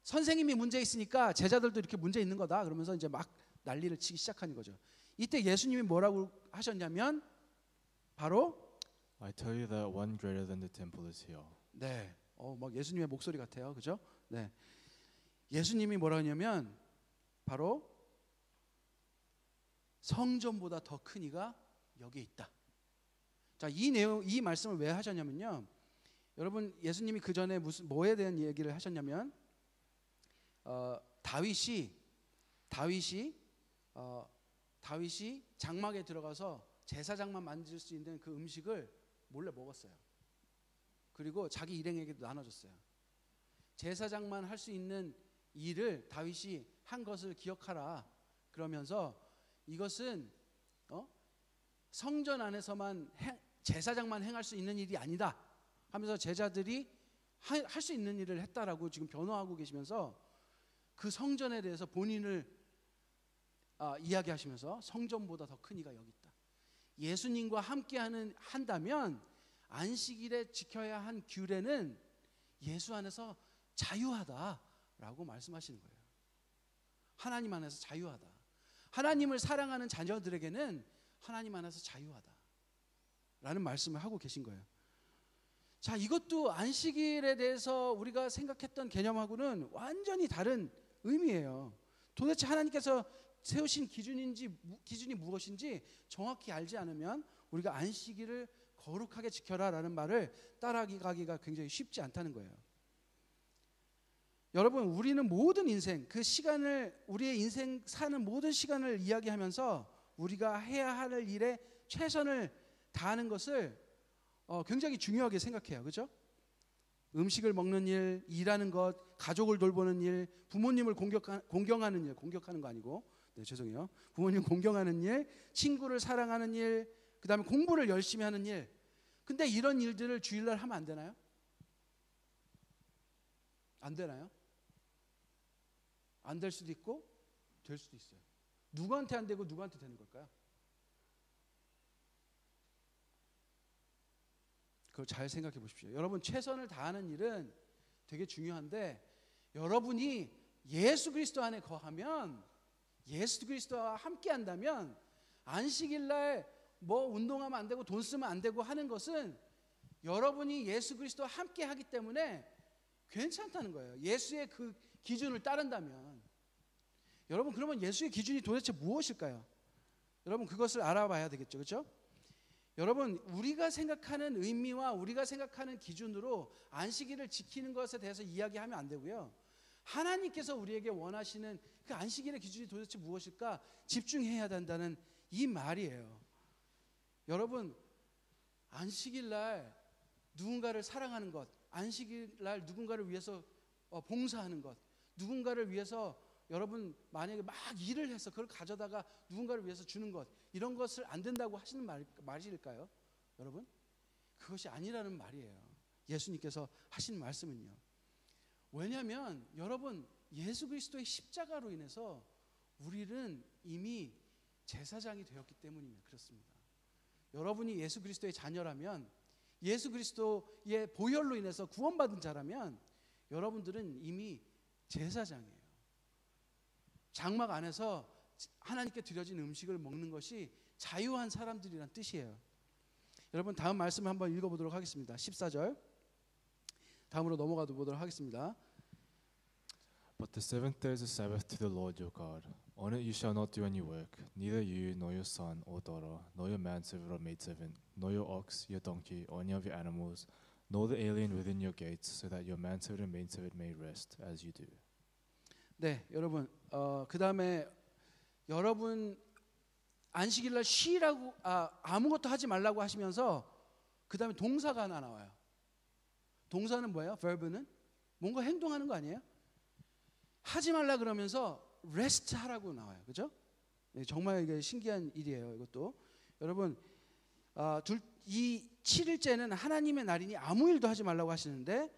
선생님이 문제 있으니까 제자들도 이렇게 문제 있는 거다. 그러면서 이제 막 난리를 치기 시작하는 거죠. 이때 예수님이 뭐라고 하셨냐면 바로 I tell you that one greater than the temple is here. 네. 막 예수님의 목소리 같아요. 그죠? 네. 예수님이 뭐라 하냐면 바로 성전보다 더 큰 이가 여기 있다. 자, 이 말씀을 왜 하셨냐면요. 여러분 예수님이 그 전에 뭐에 대한 얘기를 하셨냐면 다윗이 장막에 들어가서 제사장만 만질 수 있는 그 음식을 몰래 먹었어요. 그리고 자기 일행에게도 나눠줬어요. 제사장만 할 수 있는 일을 다윗이 한 것을 기억하라. 그러면서 이것은 성전 안에서만 제사장만 행할 수 있는 일이 아니다 하면서 제자들이 할 수 있는 일을 했다라고 지금 변호하고 계시면서 그 성전에 대해서 본인을 이야기하시면서 성전보다 더 큰 이가 여기 있다. 예수님과 함께 한다면 안식일에 지켜야 한 규례는 예수 안에서 자유하다라고 말씀하시는 거예요. 하나님 안에서 자유하다. 하나님을 사랑하는 자녀들에게는 하나님 안에서 자유하다라는 말씀을 하고 계신 거예요. 자, 이것도 안식일에 대해서 우리가 생각했던 개념하고는 완전히 다른 의미예요. 도대체 하나님께서 세우신 기준이 무엇인지 정확히 알지 않으면 우리가 안식일을 거룩하게 지켜라라는 말을 따라가기가 굉장히 쉽지 않다는 거예요. 여러분, 우리는 모든 인생, 그 시간을, 우리의 인생 사는 모든 시간을 이야기하면서 우리가 해야 할 일에 최선을 다하는 것을 굉장히 중요하게 생각해요. 그렇죠? 음식을 먹는 일, 일하는 것, 가족을 돌보는 일, 부모님을 공경하는 일, 공격하는 거 아니고, 죄송해요. 부모님 공경하는 일, 친구를 사랑하는 일, 그 다음에 공부를 열심히 하는 일. 근데 이런 일들을 주일날 하면 안 되나요? 안 되나요? 안 될 수도 있고 될 수도 있어요. 누구한테 안 되고 누구한테 되는 걸까요? 그걸 잘 생각해 보십시오. 여러분, 최선을 다하는 일은 되게 중요한데 여러분이 예수 그리스도 안에 거하면, 예수 그리스도와 함께 한다면 안식일날 뭐 운동하면 안 되고 돈 쓰면 안 되고 하는 것은 여러분이 예수 그리스도와 함께 하기 때문에 괜찮다는 거예요. 예수의 그 기준을 따른다면. 여러분, 그러면 예수의 기준이 도대체 무엇일까요? 여러분, 그것을 알아봐야 되겠죠. 그렇죠? 여러분, 우리가 생각하는 의미와 우리가 생각하는 기준으로 안식일을 지키는 것에 대해서 이야기하면 안 되고요. 하나님께서 우리에게 원하시는 그 안식일의 기준이 도대체 무엇일까 집중해야 된다는 이 말이에요. 여러분, 안식일 날 누군가를 사랑하는 것, 안식일 날 누군가를 위해서 봉사하는 것, 누군가를 위해서 여러분 만약에 막 일을 해서 그걸 가져다가 누군가를 위해서 주는 것, 이런 것을 안 된다고 하시는 말일까요? 여러분, 그것이 아니라는 말이에요. 예수님께서 하신 말씀은요. 왜냐하면 여러분, 예수 그리스도의 십자가로 인해서 우리는 이미 제사장이 되었기 때문입니다. 그렇습니다. 여러분이 예수 그리스도의 자녀라면, 예수 그리스도의 보혈로 인해서 구원받은 자라면 여러분들은 이미 제사장이에요. 장막 안에서 하나님께 드려진 음식을 먹는 것이 자유한 사람들이란 뜻이에요. 여러분, 다음 말씀을 한번 읽어보도록 하겠습니다. 14절 다음으로 넘어가 보도록 하겠습니다. But the seventh day is a Sabbath to the Lord your God. On it you shall not do any work, neither you, nor your son or daughter, nor your manservant or maidservant, nor your ox, your donkey, or any of your animals, nor the alien within your gates, so that your manservant and maidservant may rest as you do. 네, 여러분, 그 다음에 여러분 안식일날 쉬라고 아무것도 하지 말라고 하시면서 그 다음에 동사가 하나 나와요. 동사는 뭐예요? verb는 뭔가 행동하는 거 아니에요? 하지 말라 그러면서 rest 하라고 나와요. 그죠? 네, 정말 이게 신기한 일이에요. 이것도 여러분, 이 7일째는 하나님의 날이니 아무 일도 하지 말라고 하시는데,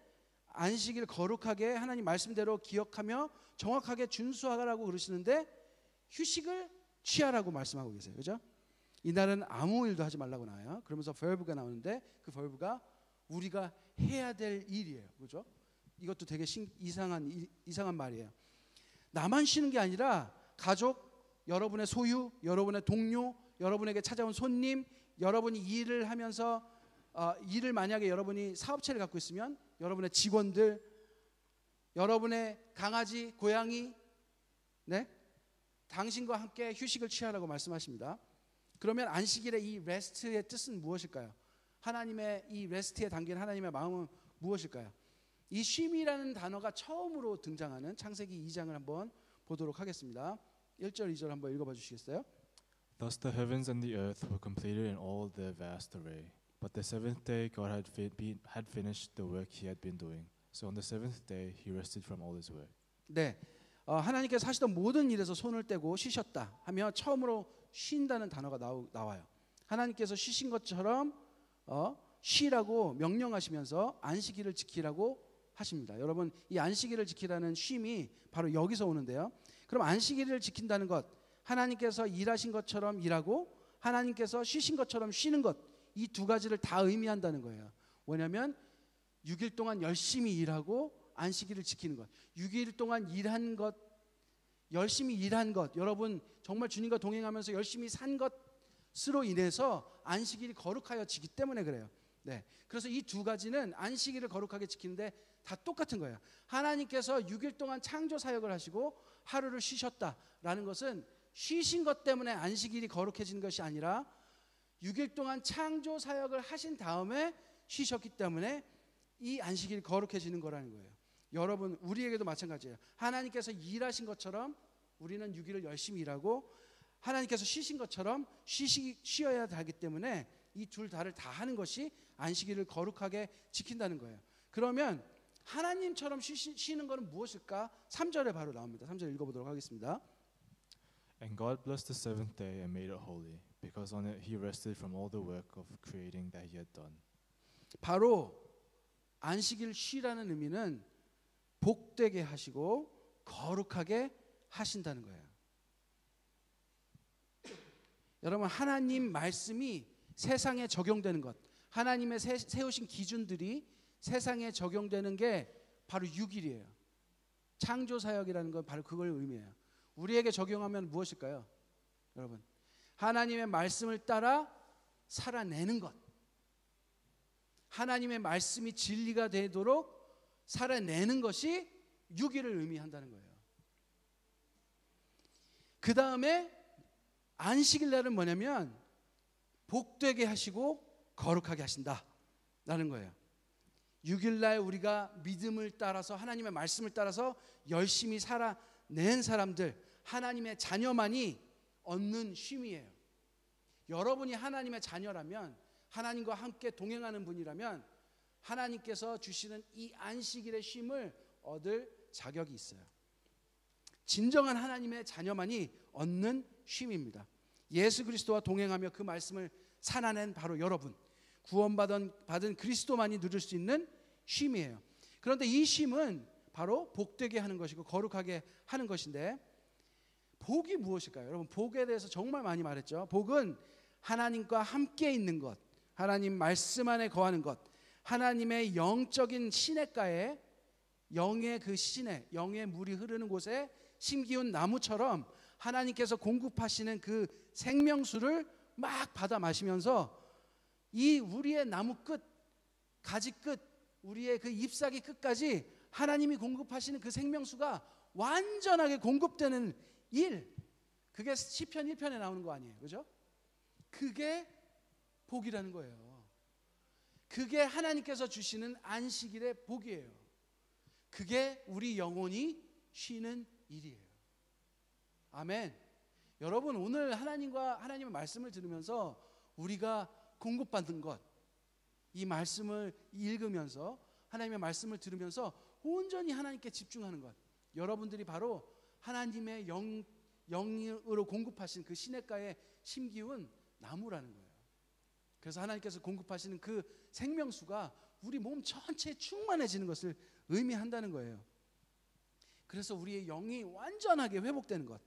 안식일 거룩하게 하나님 말씀대로 기억하며 정확하게 준수하라고 그러시는데 휴식을 취하라고 말씀하고 계세요. 그죠? 이날은 아무 일도 하지 말라고 나와요. 그러면서 verb가 나오는데 그 verb가 우리가 해야 될 일이에요. 그죠? 이것도 되게 이상한 말이에요. 나만 쉬는 게 아니라 가족, 여러분의 소유, 여러분의 동료, 여러분에게 찾아온 손님, 여러분이 일을 하면서 일을 만약에 여러분이 사업체를 갖고 있으면 여러분의 직원들, 여러분의 강아지, 고양이, 네? 당신과 함께 휴식을 취하라고 말씀하십니다. 그러면 안식일의 이 레스트의 뜻은 무엇일까요? 하나님의 이 레스트에 담긴 하나님의 마음은 무엇일까요? 이 쉼이라는 단어가 처음으로 등장하는 창세기 2장을 한번 보도록 하겠습니다. 1절 2절 한번 읽어봐 주시겠어요? Thus the heavens and the earth were completed in all their vast array. But the seventh day God had finished the work he had been doing. So on the seventh day he rested from all his work. 네, 하나님께서 하시던 모든 일에서 손을 떼고 쉬셨다 하며 처음으로 쉰다는 단어가 나와요. 하나님께서 쉬신 것처럼 쉬라고 명령하시면서 안식일을 지키라고 하십니다. 여러분, 이 안식일을 지키라는 쉼이 바로 여기서 오는데요. 그럼 안식일을 지킨다는 것, 하나님께서 일하신 것처럼 일하고 하나님께서 쉬신 것처럼 쉬는 것, 이 두 가지를 다 의미한다는 거예요. 왜냐하면 6일 동안 열심히 일하고 안식일을 지키는 것, 6일 동안 일한 것, 열심히 일한 것, 여러분 정말 주님과 동행하면서 열심히 산 것으로 인해서 안식일이 거룩하여지기 때문에 그래요. 네, 그래서 이 두 가지는 안식일을 거룩하게 지키는데 다 똑같은 거예요. 하나님께서 6일 동안 창조 사역을 하시고 하루를 쉬셨다라는 것은 쉬신 것 때문에 안식일이 거룩해지는 것이 아니라 6일 동안 창조 사역을 하신 다음에 쉬셨기 때문에 이 안식일이 거룩해지는 거라는 거예요. 여러분, 우리에게도 마찬가지예요. 하나님께서 일하신 것처럼 우리는 6일을 열심히 일하고 하나님께서 쉬신 것처럼 쉬어야 하기 때문에 이 둘 다를 다 하는 것이 안식일을 거룩하게 지킨다는 거예요. 그러면 하나님처럼 쉬는 것은 무엇일까? 3절에 바로 나옵니다. 3절 읽어보도록 하겠습니다. And God blessed the seventh day and made it holy, because on it he rested from all the work of creating that he had done. 바로 안식일 쉬라는 의미는 복되게 하시고 거룩하게 하신다는 거예요. 여러분, 하나님 말씀이 세상에 적용되는 것, 하나님의 세우신 기준들이 세상에 적용되는 게 바로 6일이에요. 창조사역이라는 건 바로 그걸 의미해요. 우리에게 적용하면 무엇일까요? 여러분, 하나님의 말씀을 따라 살아내는 것, 하나님의 말씀이 진리가 되도록 살아내는 것이 6일을 의미한다는 거예요. 그 다음에 안식일 날은 뭐냐면 복되게 하시고 거룩하게 하신다라는 거예요. 6일 날 우리가 믿음을 따라서 하나님의 말씀을 따라서 열심히 살아낸 사람들, 하나님의 자녀만이 얻는 쉼이에요. 여러분이 하나님의 자녀라면, 하나님과 함께 동행하는 분이라면 하나님께서 주시는 이 안식일의 쉼을 얻을 자격이 있어요. 진정한 하나님의 자녀만이 얻는 쉼입니다. 예수 그리스도와 동행하며 그 말씀을 살아낸 바로 여러분, 구원받은 그리스도만이 누릴 수 있는 쉼이에요. 그런데 이 쉼은 바로 복되게 하는 것이고 거룩하게 하는 것인데, 복이 무엇일까요? 여러분, 복에 대해서 정말 많이 말했죠. 복은 하나님과 함께 있는 것, 하나님 말씀 안에 거하는 것, 하나님의 영적인 시냇가에, 영의 그 시내, 영의 물이 흐르는 곳에 심기운 나무처럼 하나님께서 공급하시는 그 생명수를 막 받아 마시면서 이 우리의 나무 끝, 가지 끝, 우리의 그 잎사귀 끝까지 하나님이 공급하시는 그 생명수가 완전하게 공급되는 일, 그게 시편 1편에 나오는 거 아니에요, 그죠? 그게 복이라는 거예요. 그게 하나님께서 주시는 안식일의 복이에요. 그게 우리 영혼이 쉬는 일이에요. 아멘. 여러분, 오늘 하나님의 말씀을 들으면서 우리가 공급받는 것, 이 말씀을 읽으면서 하나님의 말씀을 들으면서 온전히 하나님께 집중하는 것, 여러분들이 바로 하나님의 영으로 공급하신 그 시냇가에 심기운 나무라는 거예요. 그래서 하나님께서 공급하시는 그 생명수가 우리 몸 전체에 충만해지는 것을 의미한다는 거예요. 그래서 우리의 영이 완전하게 회복되는 것,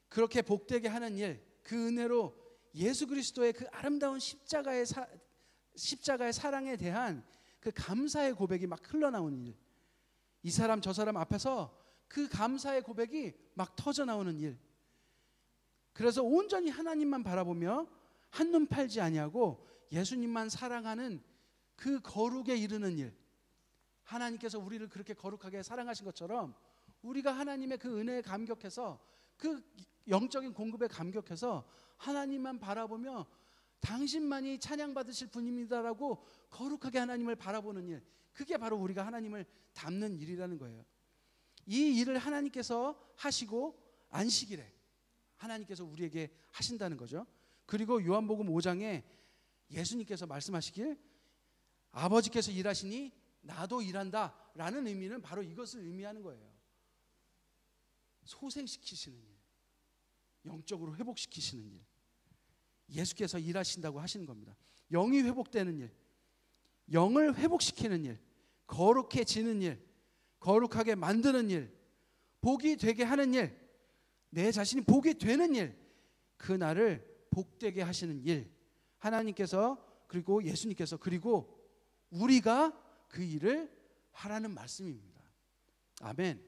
그렇게 복되게 하는 일, 그 은혜로 예수 그리스도의 그 아름다운 십자가의 사랑에 대한 그 감사의 고백이 막 흘러나오는 일, 이 사람 저 사람 앞에서 그 감사의 고백이 막 터져 나오는 일, 그래서 온전히 하나님만 바라보며 한눈 팔지 아니하고 예수님만 사랑하는 그 거룩에 이르는 일, 하나님께서 우리를 그렇게 거룩하게 사랑하신 것처럼 우리가 하나님의 그 은혜에 감격해서, 그 영적인 공급에 감격해서 하나님만 바라보며 당신만이 찬양받으실 분입니다라고 거룩하게 하나님을 바라보는 일, 그게 바로 우리가 하나님을 닮는 일이라는 거예요. 이 일을 하나님께서 하시고 안식일에 하나님께서 우리에게 하신다는 거죠. 그리고 요한복음 5장에 예수님께서 말씀하시길 아버지께서 일하시니 나도 일한다 라는 의미는 바로 이것을 의미하는 거예요. 소생시키시는 일, 영적으로 회복시키시는 일, 예수께서 일하신다고 하시는 겁니다. 영이 회복되는 일, 영을 회복시키는 일, 거룩해지는 일, 거룩하게 만드는 일, 복이 되게 하는 일, 내 자신이 복이 되는 일, 그 나를 복되게 하시는 일, 하나님께서 그리고 예수님께서 그리고 우리가 그 일을 하라는 말씀입니다. 아멘.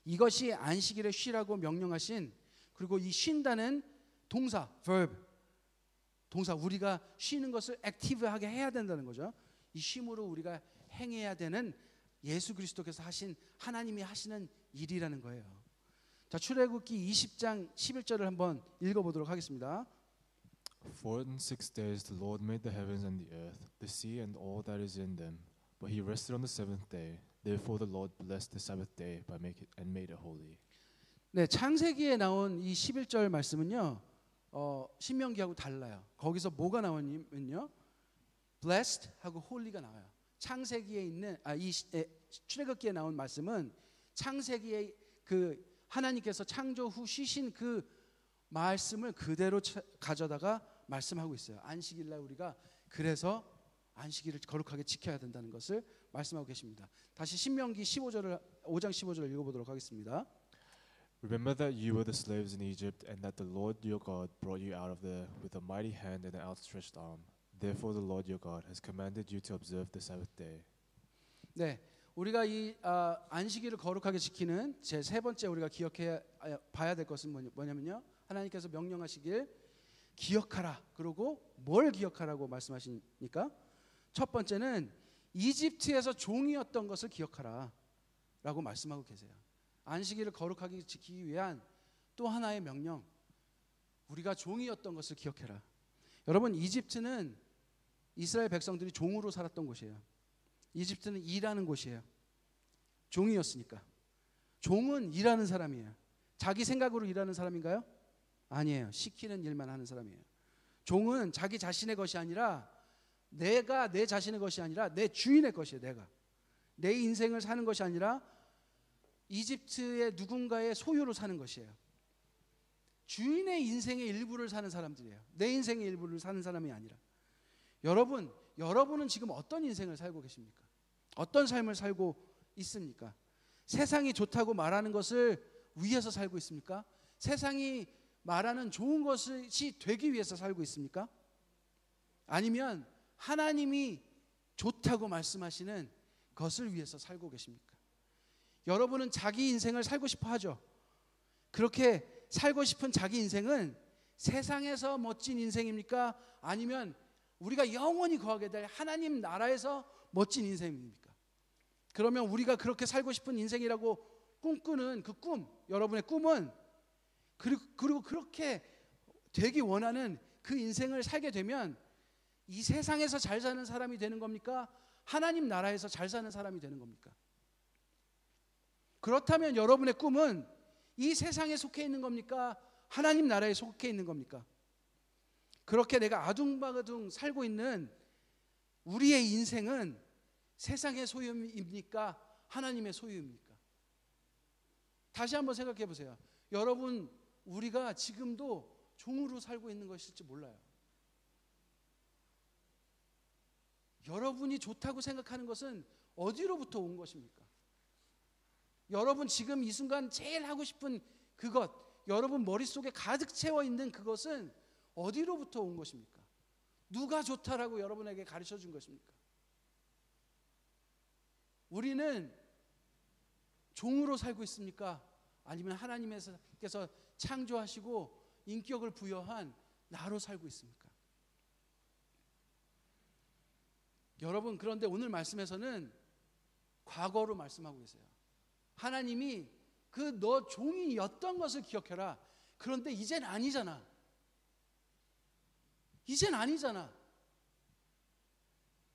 이것이 안식일에 쉬라고 명령하신, 그리고 이 쉰다는 동사, verb, 동사, 우리가 쉬는 것을 액티브하게 해야 된다는 거죠. 이 쉼으로 우리가 행해야 되는 예수 그리스도께서 하신, 하나님이 하시는 일이라는 거예요. 자, 출애굽기 20장 11절을 한번 읽어보도록 하겠습니다. For in 6 days the Lord made the heavens and the earth, the sea and all that is in them. But he rested on the seventh day. Therefore the Lord blessed the Sabbath day and made it holy. 네, 창세기에 나온 이 11절 말씀은요, 신명기하고 달라요. 거기서 뭐가 나오냐면요, blessed 하고 holy가 나와요. 창세기에 있는 출애굽기에 나온 말씀은 창세기에 그 하나님께서 창조 후 쉬신 그 말씀을 그대로 가져다가 말씀하고 있어요. 안식일 날 우리가 그래서 안식일을 거룩하게 지켜야 된다는 것을 말씀하고 계십니다. 다시 신명기 5장 15절을 읽어보도록 하겠습니다. Remember that you were the slaves in Egypt, and that the Lord your God brought you out of there with a mighty hand and an outstretched arm. Therefore the Lord your God has commanded you to observe the Sabbath day. 네, 우리가 이 안식일을 거룩하게 지키는 제 세 번째 우리가 기억해 봐야 될 것은 뭐냐면요, 하나님께서 명령하시길 기억하라. 그리고 뭘 기억하라고 말씀하시니까 첫 번째는 이집트에서 종이었던 것을 기억하라 라고 말씀하고 계세요. 안식일을 거룩하게 지키기 위한 또 하나의 명령, 우리가 종이었던 것을 기억해라. 여러분, 이집트는 이스라엘 백성들이 종으로 살았던 곳이에요. 이집트는 일하는 곳이에요. 종이었으니까. 종은 일하는 사람이에요. 자기 생각으로 일하는 사람인가요? 아니에요. 시키는 일만 하는 사람이에요. 종은 자기 자신의 것이 아니라, 내가 내 자신의 것이 아니라 내 주인의 것이에요. 내가 내 인생을 사는 것이 아니라 이집트의 누군가의 소유로 사는 것이에요. 주인의 인생의 일부를 사는 사람들이에요. 내 인생의 일부를 사는 사람이 아니라. 여러분은 지금 어떤 인생을 살고 계십니까? 어떤 삶을 살고 있습니까? 세상이 좋다고 말하는 것을 위해서 살고 있습니까? 세상이 말하는 좋은 것이 되기 위해서 살고 있습니까? 아니면 하나님이 좋다고 말씀하시는 것을 위해서 살고 계십니까? 여러분은 자기 인생을 살고 싶어 하죠. 그렇게 살고 싶은 자기 인생은 세상에서 멋진 인생입니까? 아니면 우리가 영원히 거하게 될 하나님 나라에서 멋진 인생입니까? 그러면 우리가 그렇게 살고 싶은 인생이라고 꿈꾸는 그 꿈, 여러분의 꿈은, 그리고 그렇게 되기 원하는 그 인생을 살게 되면 이 세상에서 잘 사는 사람이 되는 겁니까? 하나님 나라에서 잘 사는 사람이 되는 겁니까? 그렇다면 여러분의 꿈은 이 세상에 속해 있는 겁니까? 하나님 나라에 속해 있는 겁니까? 그렇게 내가 아둥바둥 살고 있는 우리의 인생은 세상의 소유입니까? 하나님의 소유입니까? 다시 한번 생각해 보세요. 여러분, 우리가 지금도 종으로 살고 있는 것일지 몰라요. 여러분이 좋다고 생각하는 것은 어디로부터 온 것입니까? 여러분 지금 이 순간 제일 하고 싶은 그것, 여러분 머릿속에 가득 채워 있는 그것은 어디로부터 온 것입니까? 누가 좋다라고 여러분에게 가르쳐 준 것입니까? 우리는 종으로 살고 있습니까? 아니면 하나님께서 창조하시고 인격을 부여한 나로 살고 있습니까? 여러분, 그런데 오늘 말씀에서는 과거로 말씀하고 계세요. 하나님이 그 너 종이었던 것을 기억해라. 그런데 이젠 아니잖아. 이젠 아니잖아.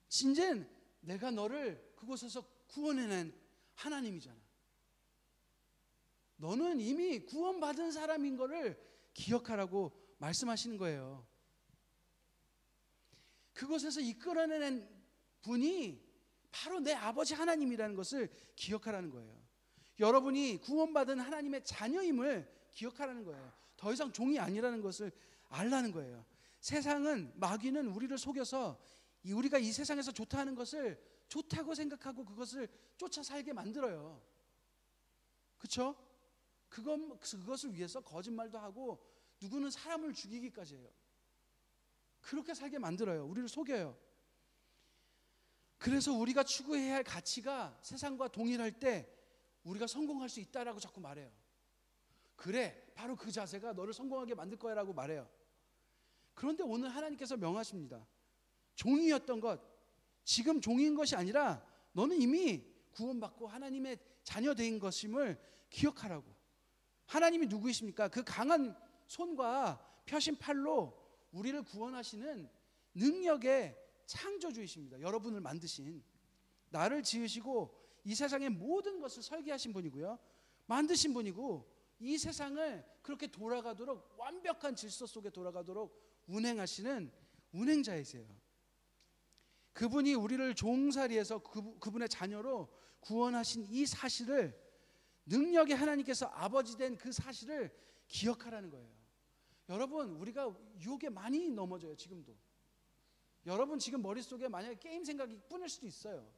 이젠 내가 너를 그곳에서 구원해낸 하나님이잖아. 너는 이미 구원받은 사람인 거를 기억하라고 말씀하시는 거예요. 그곳에서 이끌어내는 분이 바로 내 아버지 하나님이라는 것을 기억하라는 거예요. 여러분이 구원받은 하나님의 자녀임을 기억하라는 거예요. 더 이상 종이 아니라는 것을 알라는 거예요. 세상은, 마귀는 우리를 속여서 우리가 이 세상에서 좋다 하는 것을 좋다고 생각하고 그것을 쫓아 살게 만들어요. 그렇죠? 그것을 위해서 거짓말도 하고 누구는 사람을 죽이기까지 해요. 그렇게 살게 만들어요. 우리를 속여요. 그래서 우리가 추구해야 할 가치가 세상과 동일할 때 우리가 성공할 수 있다라고 자꾸 말해요. 그래, 바로 그 자세가 너를 성공하게 만들 거야 라고 말해요. 그런데 오늘 하나님께서 명하십니다. 종이었던 것, 지금 종인 것이 아니라 너는 이미 구원받고 하나님의 자녀된 것임을 기억하라고. 하나님이 누구이십니까? 그 강한 손과 펴신 팔로 우리를 구원하시는 능력의 창조주이십니다. 여러분을 만드신, 나를 지으시고 이 세상의 모든 것을 설계하신 분이고요, 만드신 분이고, 이 세상을 그렇게 돌아가도록, 완벽한 질서 속에 돌아가도록 운행하시는 운행자이세요. 그분이 우리를 종살이에서 그분의 자녀로 구원하신 이 사실을, 능력의 하나님께서 아버지 된 그 사실을 기억하라는 거예요. 여러분, 우리가 유혹에 많이 넘어져요. 지금도. 여러분 지금 머릿속에 만약에 게임 생각이 뿐일 수도 있어요.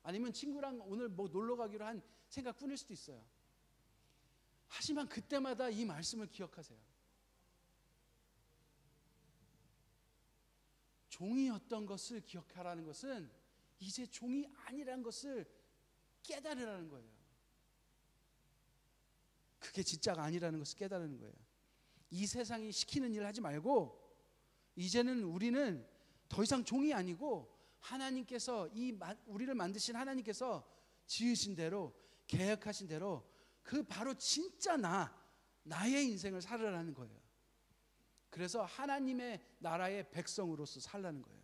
아니면 친구랑 오늘 뭐 놀러 가기로 한 생각 뿐일 수도 있어요. 하지만 그때마다 이 말씀을 기억하세요. 종이었던 것을 기억하라는 것은 이제 종이 아니라는 것을 깨달으라는 거예요. 그게 진짜가 아니라는 것을 깨달으는 거예요. 이 세상이 시키는 일을 하지 말고 이제는 우리는 더 이상 종이 아니고 하나님께서 우리를 만드신 하나님께서 지으신 대로, 계획하신 대로 그 바로 진짜 나의 인생을 살아라는 거예요. 그래서 하나님의 나라의 백성으로서 살라는 거예요.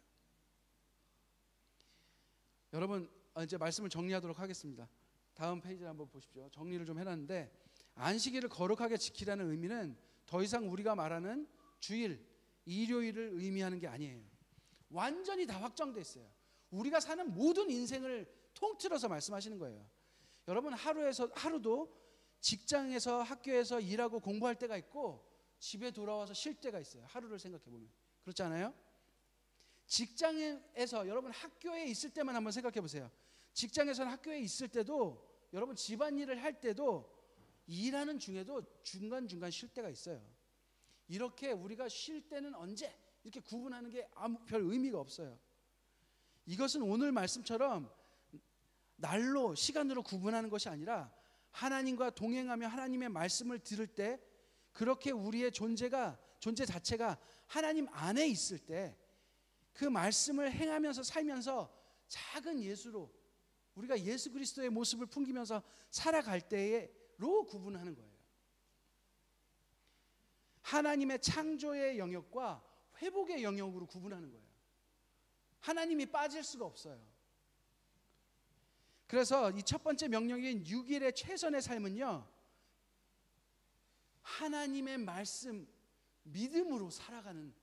여러분, 이제 말씀을 정리하도록 하겠습니다. 다음 페이지를 한번 보십시오. 정리를 좀 해놨는데, 안식일을 거룩하게 지키라는 의미는 더 이상 우리가 말하는 주일, 일요일을 의미하는 게 아니에요. 완전히 다 확정돼 있어요. 우리가 사는 모든 인생을 통틀어서 말씀하시는 거예요. 여러분, 하루도 직장에서 학교에서 일하고 공부할 때가 있고 집에 돌아와서 쉴 때가 있어요. 하루를 생각해 보면 그렇지 않아요? 직장에서 여러분 학교에 있을 때만 한번 생각해 보세요. 직장에서는 학교에 있을 때도 여러분 집안일을 할 때도 일하는 중에도 중간중간 쉴 때가 있어요. 이렇게 우리가 쉴 때는 언제 이렇게 구분하는 게 아무 별 의미가 없어요. 이것은 오늘 말씀처럼 날로 시간으로 구분하는 것이 아니라 하나님과 동행하며 하나님의 말씀을 들을 때 그렇게 우리의 존재 자체가 하나님 안에 있을 때 그 말씀을 행하면서 살면서 작은 예수로 우리가 예수 그리스도의 모습을 풍기면서 살아갈 때로 구분하는 거예요. 하나님의 창조의 영역과 회복의 영역으로 구분하는 거예요. 하나님이 빠질 수가 없어요. 그래서 이 첫 번째 명령인 6일의 최선의 삶은요, 하나님의 말씀, 믿음으로 살아가는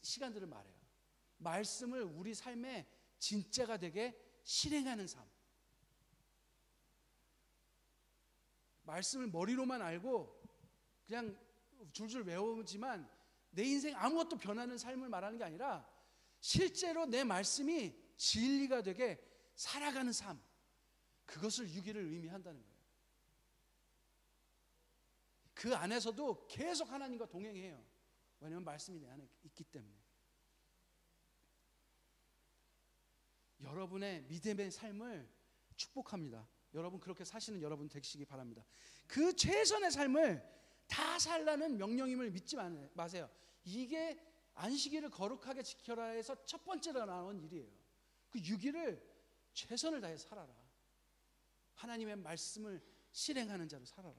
시간들을 말해요. 말씀을 우리 삶의 진짜가 되게 실행하는 삶. 말씀을 머리로만 알고 그냥 줄줄 외우지만 내 인생 아무것도 변하는 삶을 말하는 게 아니라 실제로 내 말씀이 진리가 되게 살아가는 삶, 그것을 6일을 의미한다는 거예요. 그 안에서도 계속 하나님과 동행해요. 왜냐하면 말씀이 내 안에 있기 때문에. 여러분의 믿음의 삶을 축복합니다. 여러분 그렇게 사시는 여러분 되시기 바랍니다. 그 최선의 삶을 다 살라는 명령임을 믿지 마세요. 이게 안식일을 거룩하게 지켜라 해서 첫 번째로 나온 일이에요. 그 6일을 최선을 다해 살아라. 하나님의 말씀을 실행하는 자로 살아라.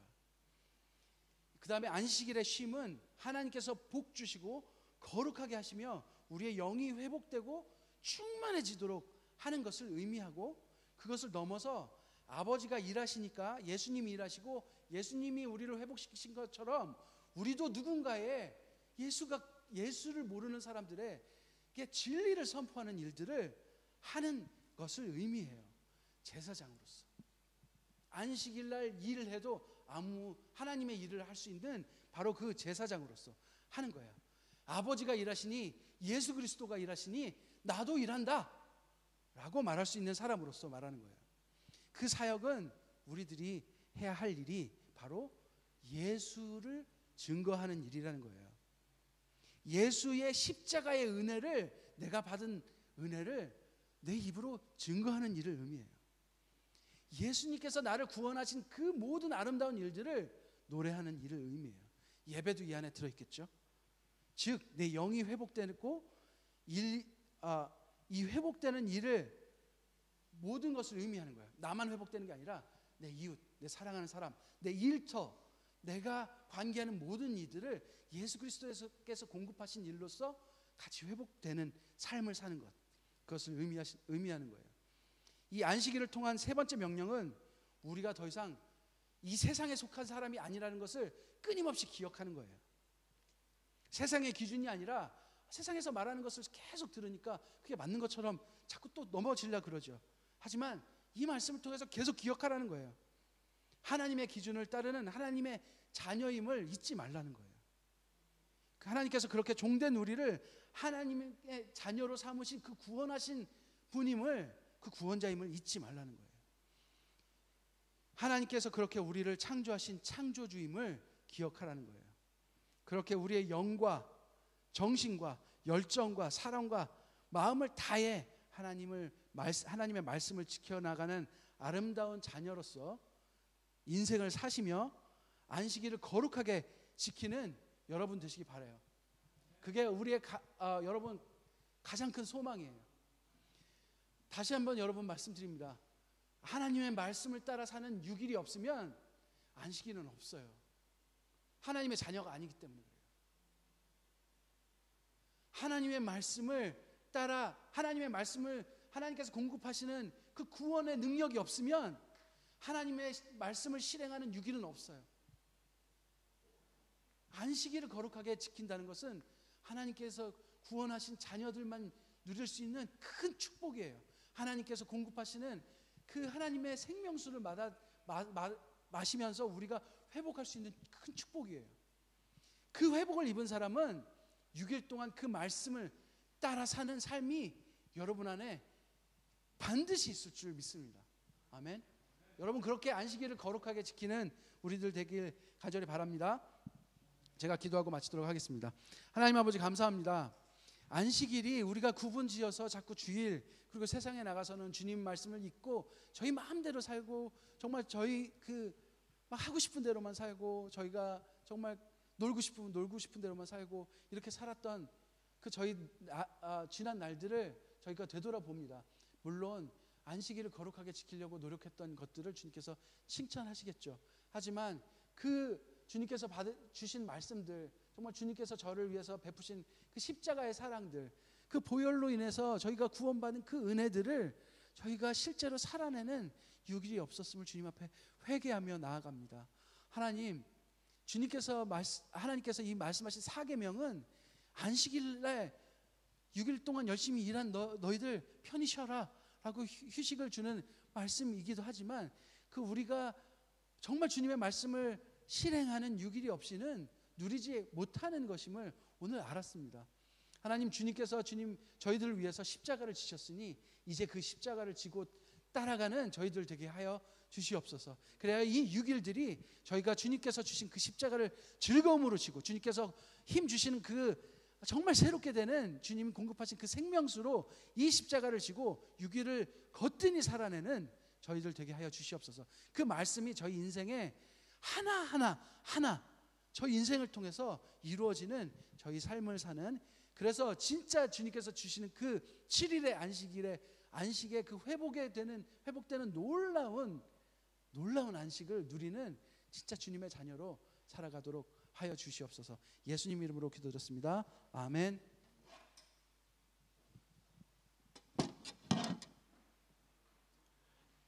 그 다음에 안식일의 쉼은 하나님께서 복 주시고 거룩하게 하시며 우리의 영이 회복되고 충만해지도록 하는 것을 의미하고, 그것을 넘어서 아버지가 일하시니까 예수님이 일하시고 예수님이 우리를 회복시키신 것처럼 우리도 누군가의 예수를 모르는 사람들에게 진리를 선포하는 일들을 하는 것을 의미해요. 제사장으로서 안식일 날 일을 해도 하나님의 일을 할 수 있는 바로 그 제사장으로서 하는 거예요. 아버지가 일하시니 예수 그리스도가 일하시니 나도 일한다 라고 말할 수 있는 사람으로서 말하는 거예요. 그 사역은 우리들이 해야 할 일이 바로 예수를 증거하는 일이라는 거예요. 예수의 십자가의 은혜를, 내가 받은 은혜를 내 입으로 증거하는 일을 의미해요. 예수님께서 나를 구원하신 그 모든 아름다운 일들을 노래하는 일을 의미해요. 예배도 이 안에 들어있겠죠. 즉 내 영이 회복되고 이 회복되는 일을, 모든 것을 의미하는 거예요. 나만 회복되는 게 아니라 내 이웃, 내 사랑하는 사람, 내 일터, 내가 관계하는 모든 이들을 예수 그리스도께서 공급하신 일로서 같이 회복되는 삶을 사는 것, 그것을 의미하는 거예요. 이 안식일을 통한 세 번째 명령은 우리가 더 이상 이 세상에 속한 사람이 아니라는 것을 끊임없이 기억하는 거예요. 세상의 기준이 아니라 세상에서 말하는 것을 계속 들으니까 그게 맞는 것처럼 자꾸 또 넘어지려고 그러죠. 하지만 이 말씀을 통해서 계속 기억하라는 거예요. 하나님의 기준을 따르는 하나님의 자녀임을 잊지 말라는 거예요. 하나님께서 그렇게 종된 우리를 하나님의 자녀로 삼으신 그 구원하신 분임을, 그 구원자임을 잊지 말라는 거예요. 하나님께서 그렇게 우리를 창조하신 창조주임을 기억하라는 거예요. 그렇게 우리의 영과 정신과 열정과 사랑과 마음을 다해 하나님의 말씀을 지켜나가는 아름다운 자녀로서 인생을 사시며 안식일을 거룩하게 지키는 여러분 되시기 바라요. 그게 우리의 여러분 가장 큰 소망이에요. 다시 한번 여러분 말씀드립니다. 하나님의 말씀을 따라 사는 6일이 없으면 안식일은 없어요. 하나님의 자녀가 아니기 때문에 그래요. 하나님의 말씀을 따라 하나님의 말씀을 하나님께서 공급하시는 그 구원의 능력이 없으면 하나님의 말씀을 실행하는 6일은 없어요. 안식일을 거룩하게 지킨다는 것은 하나님께서 구원하신 자녀들만 누릴 수 있는 큰 축복이에요. 하나님께서 공급하시는 그 하나님의 생명수를 마시면서 우리가 회복할 수 있는 큰 축복이에요. 그 회복을 입은 사람은 6일 동안 그 말씀을 따라 사는 삶이 여러분 안에 반드시 있을 줄 믿습니다. 아멘. 여러분 그렇게 안식일을 거룩하게 지키는 우리들 되길 간절히 바랍니다. 제가 기도하고 마치도록 하겠습니다. 하나님 아버지 감사합니다. 안식일이 우리가 구분지어서 자꾸 주일 그리고 세상에 나가서는 주님 말씀을 잊고 저희 마음대로 살고 정말 저희 막 하고 싶은 대로만 살고 저희가 정말 놀고 싶으면 놀고 싶은 대로만 살고 이렇게 살았던 그 저희 지난 날들을 저희가 되돌아봅니다. 물론 안식일을 거룩하게 지키려고 노력했던 것들을 주님께서 칭찬하시겠죠. 하지만 그 주님께서 주신 말씀들, 정말 주님께서 저를 위해서 베푸신 그 십자가의 사랑들, 그 보혈로 인해서 저희가 구원받은 그 은혜들을 저희가 실제로 살아내는 6일이 없었음을 주님 앞에 회개하며 나아갑니다. 하나님, 하나님께서 이 말씀하신 사계명은 안식일에 6일 동안 열심히 일한 너희들 편히 쉬어라 라고 휴식을 주는 말씀이기도 하지만 그 우리가 정말 주님의 말씀을 실행하는 6일이 없이는 누리지 못하는 것임을 오늘 알았습니다. 하나님, 주님께서 저희들을 위해서 십자가를 지셨으니 이제 그 십자가를 지고 따라가는 저희들 되게 하여 주시옵소서. 그래야 이 6일들이 저희가 주님께서 주신 그 십자가를 즐거움으로 지고 주님께서 힘 주시는 그 정말 새롭게 되는 주님 공급하신 그 생명수로 이 십자가를 지고 6일을 거뜬히 살아내는 저희들 되게 하여 주시옵소서. 그 말씀이 저희 인생에 하나 저희 인생을 통해서 이루어지는 저희 삶을 사는, 그래서 진짜 주님께서 주시는 그 7일의 안식의 그 회복되는 놀라운 안식을 누리는 진짜 주님의 자녀로 살아가도록 하여 주시옵소서. 예수님 이름으로 기도드렸습니다. 아멘.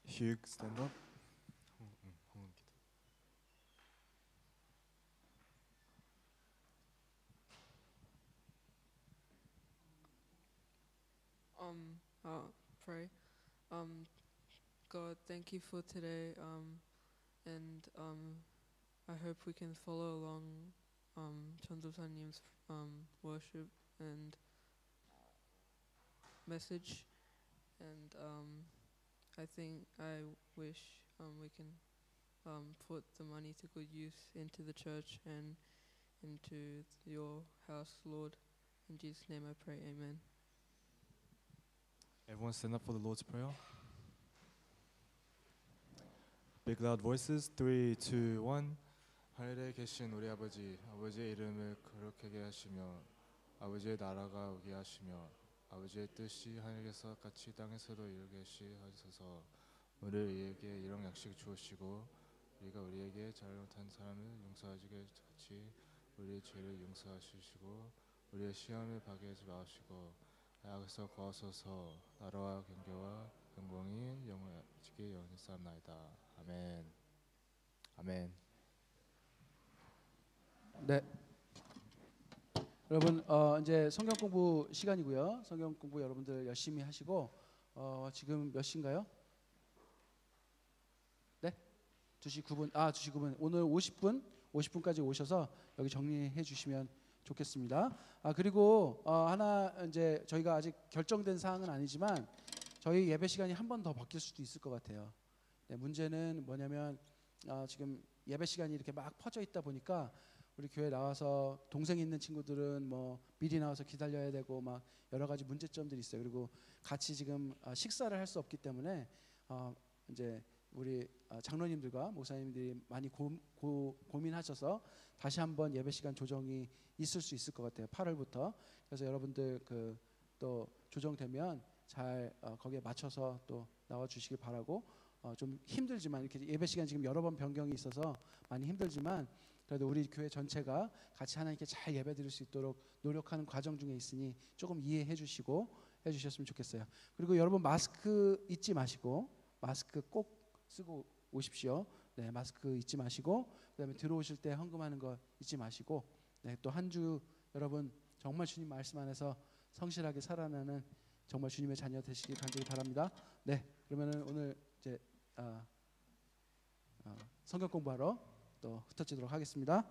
휴 스탠드업. I'll pray. God, thank you for today. And I hope we can follow along 전도사님's worship and message. And I wish we can put the money to good use into the church and into your house, Lord. In Jesus' name I pray, amen. Everyone stand up for the Lord's Prayer. Big loud voices. 3, 2, 1. 하늘에 계신 우리 아버지의 이름을 거룩하게 하시며 아버지의 나라가 오게 하시며 아버지의 뜻이 하늘에서 같이 땅에서도 이루게 하시소서. 우리에게 일용 양식 주시고 우리가 우리에게 잘못한 사람을 용서하시게 같이 우리의 죄를 용서하시고 우리의 시험에 파게 하지 마시고 악에서 구하소서. 나라와 경계와 영광이 영원하게 영원히 쌓나이다. 아멘. 아멘. 네. 여러분 이제 성경 공부 시간이고요. 성경 공부 여러분들 열심히 하시고 지금 몇 시인가요? 네? 2시 9분. 2시 9분. 오늘 50분까지 오셔서 여기 정리해 주시면 좋겠습니다. 그리고 하나 이제 저희가 아직 결정된 사항은 아니지만 저희 예배 시간이 한 번 더 바뀔 수도 있을 것 같아요. 네, 문제는 뭐냐면 지금 예배 시간이 이렇게 막 퍼져 있다 보니까 우리 교회 나와서 동생 있는 친구들은 뭐 미리 나와서 기다려야 되고 막 여러 가지 문제점들이 있어요. 그리고 같이 지금 식사를 할 수 없기 때문에 이제 우리 장로님들과 목사님들이 많이 고민하셔서 다시 한번 예배 시간 조정이 있을 수 있을 것 같아요. 8월부터. 그래서 여러분들 또 조정되면 잘 거기에 맞춰서 또 나와 주시길 바라고 좀 힘들지만 이렇게 예배 시간 지금 여러 번 변경이 있어서 많이 힘들지만 그래도 우리 교회 전체가 같이 하나님께 잘 예배드릴 수 있도록 노력하는 과정 중에 있으니 조금 이해해 주시고 해주셨으면 좋겠어요. 그리고 여러분 마스크 잊지 마시고 마스크 꼭 쓰고 오십시오. 네, 마스크 잊지 마시고 그다음에 들어오실 때 헌금하는 거 잊지 마시고 네, 또 한 주 여러분 정말 주님 말씀 안에서 성실하게 살아나는 정말 주님의 자녀 되시길 간절히 바랍니다. 네, 그러면은 오늘 이제 성경 공부하러 또 흩어지도록 하겠습니다.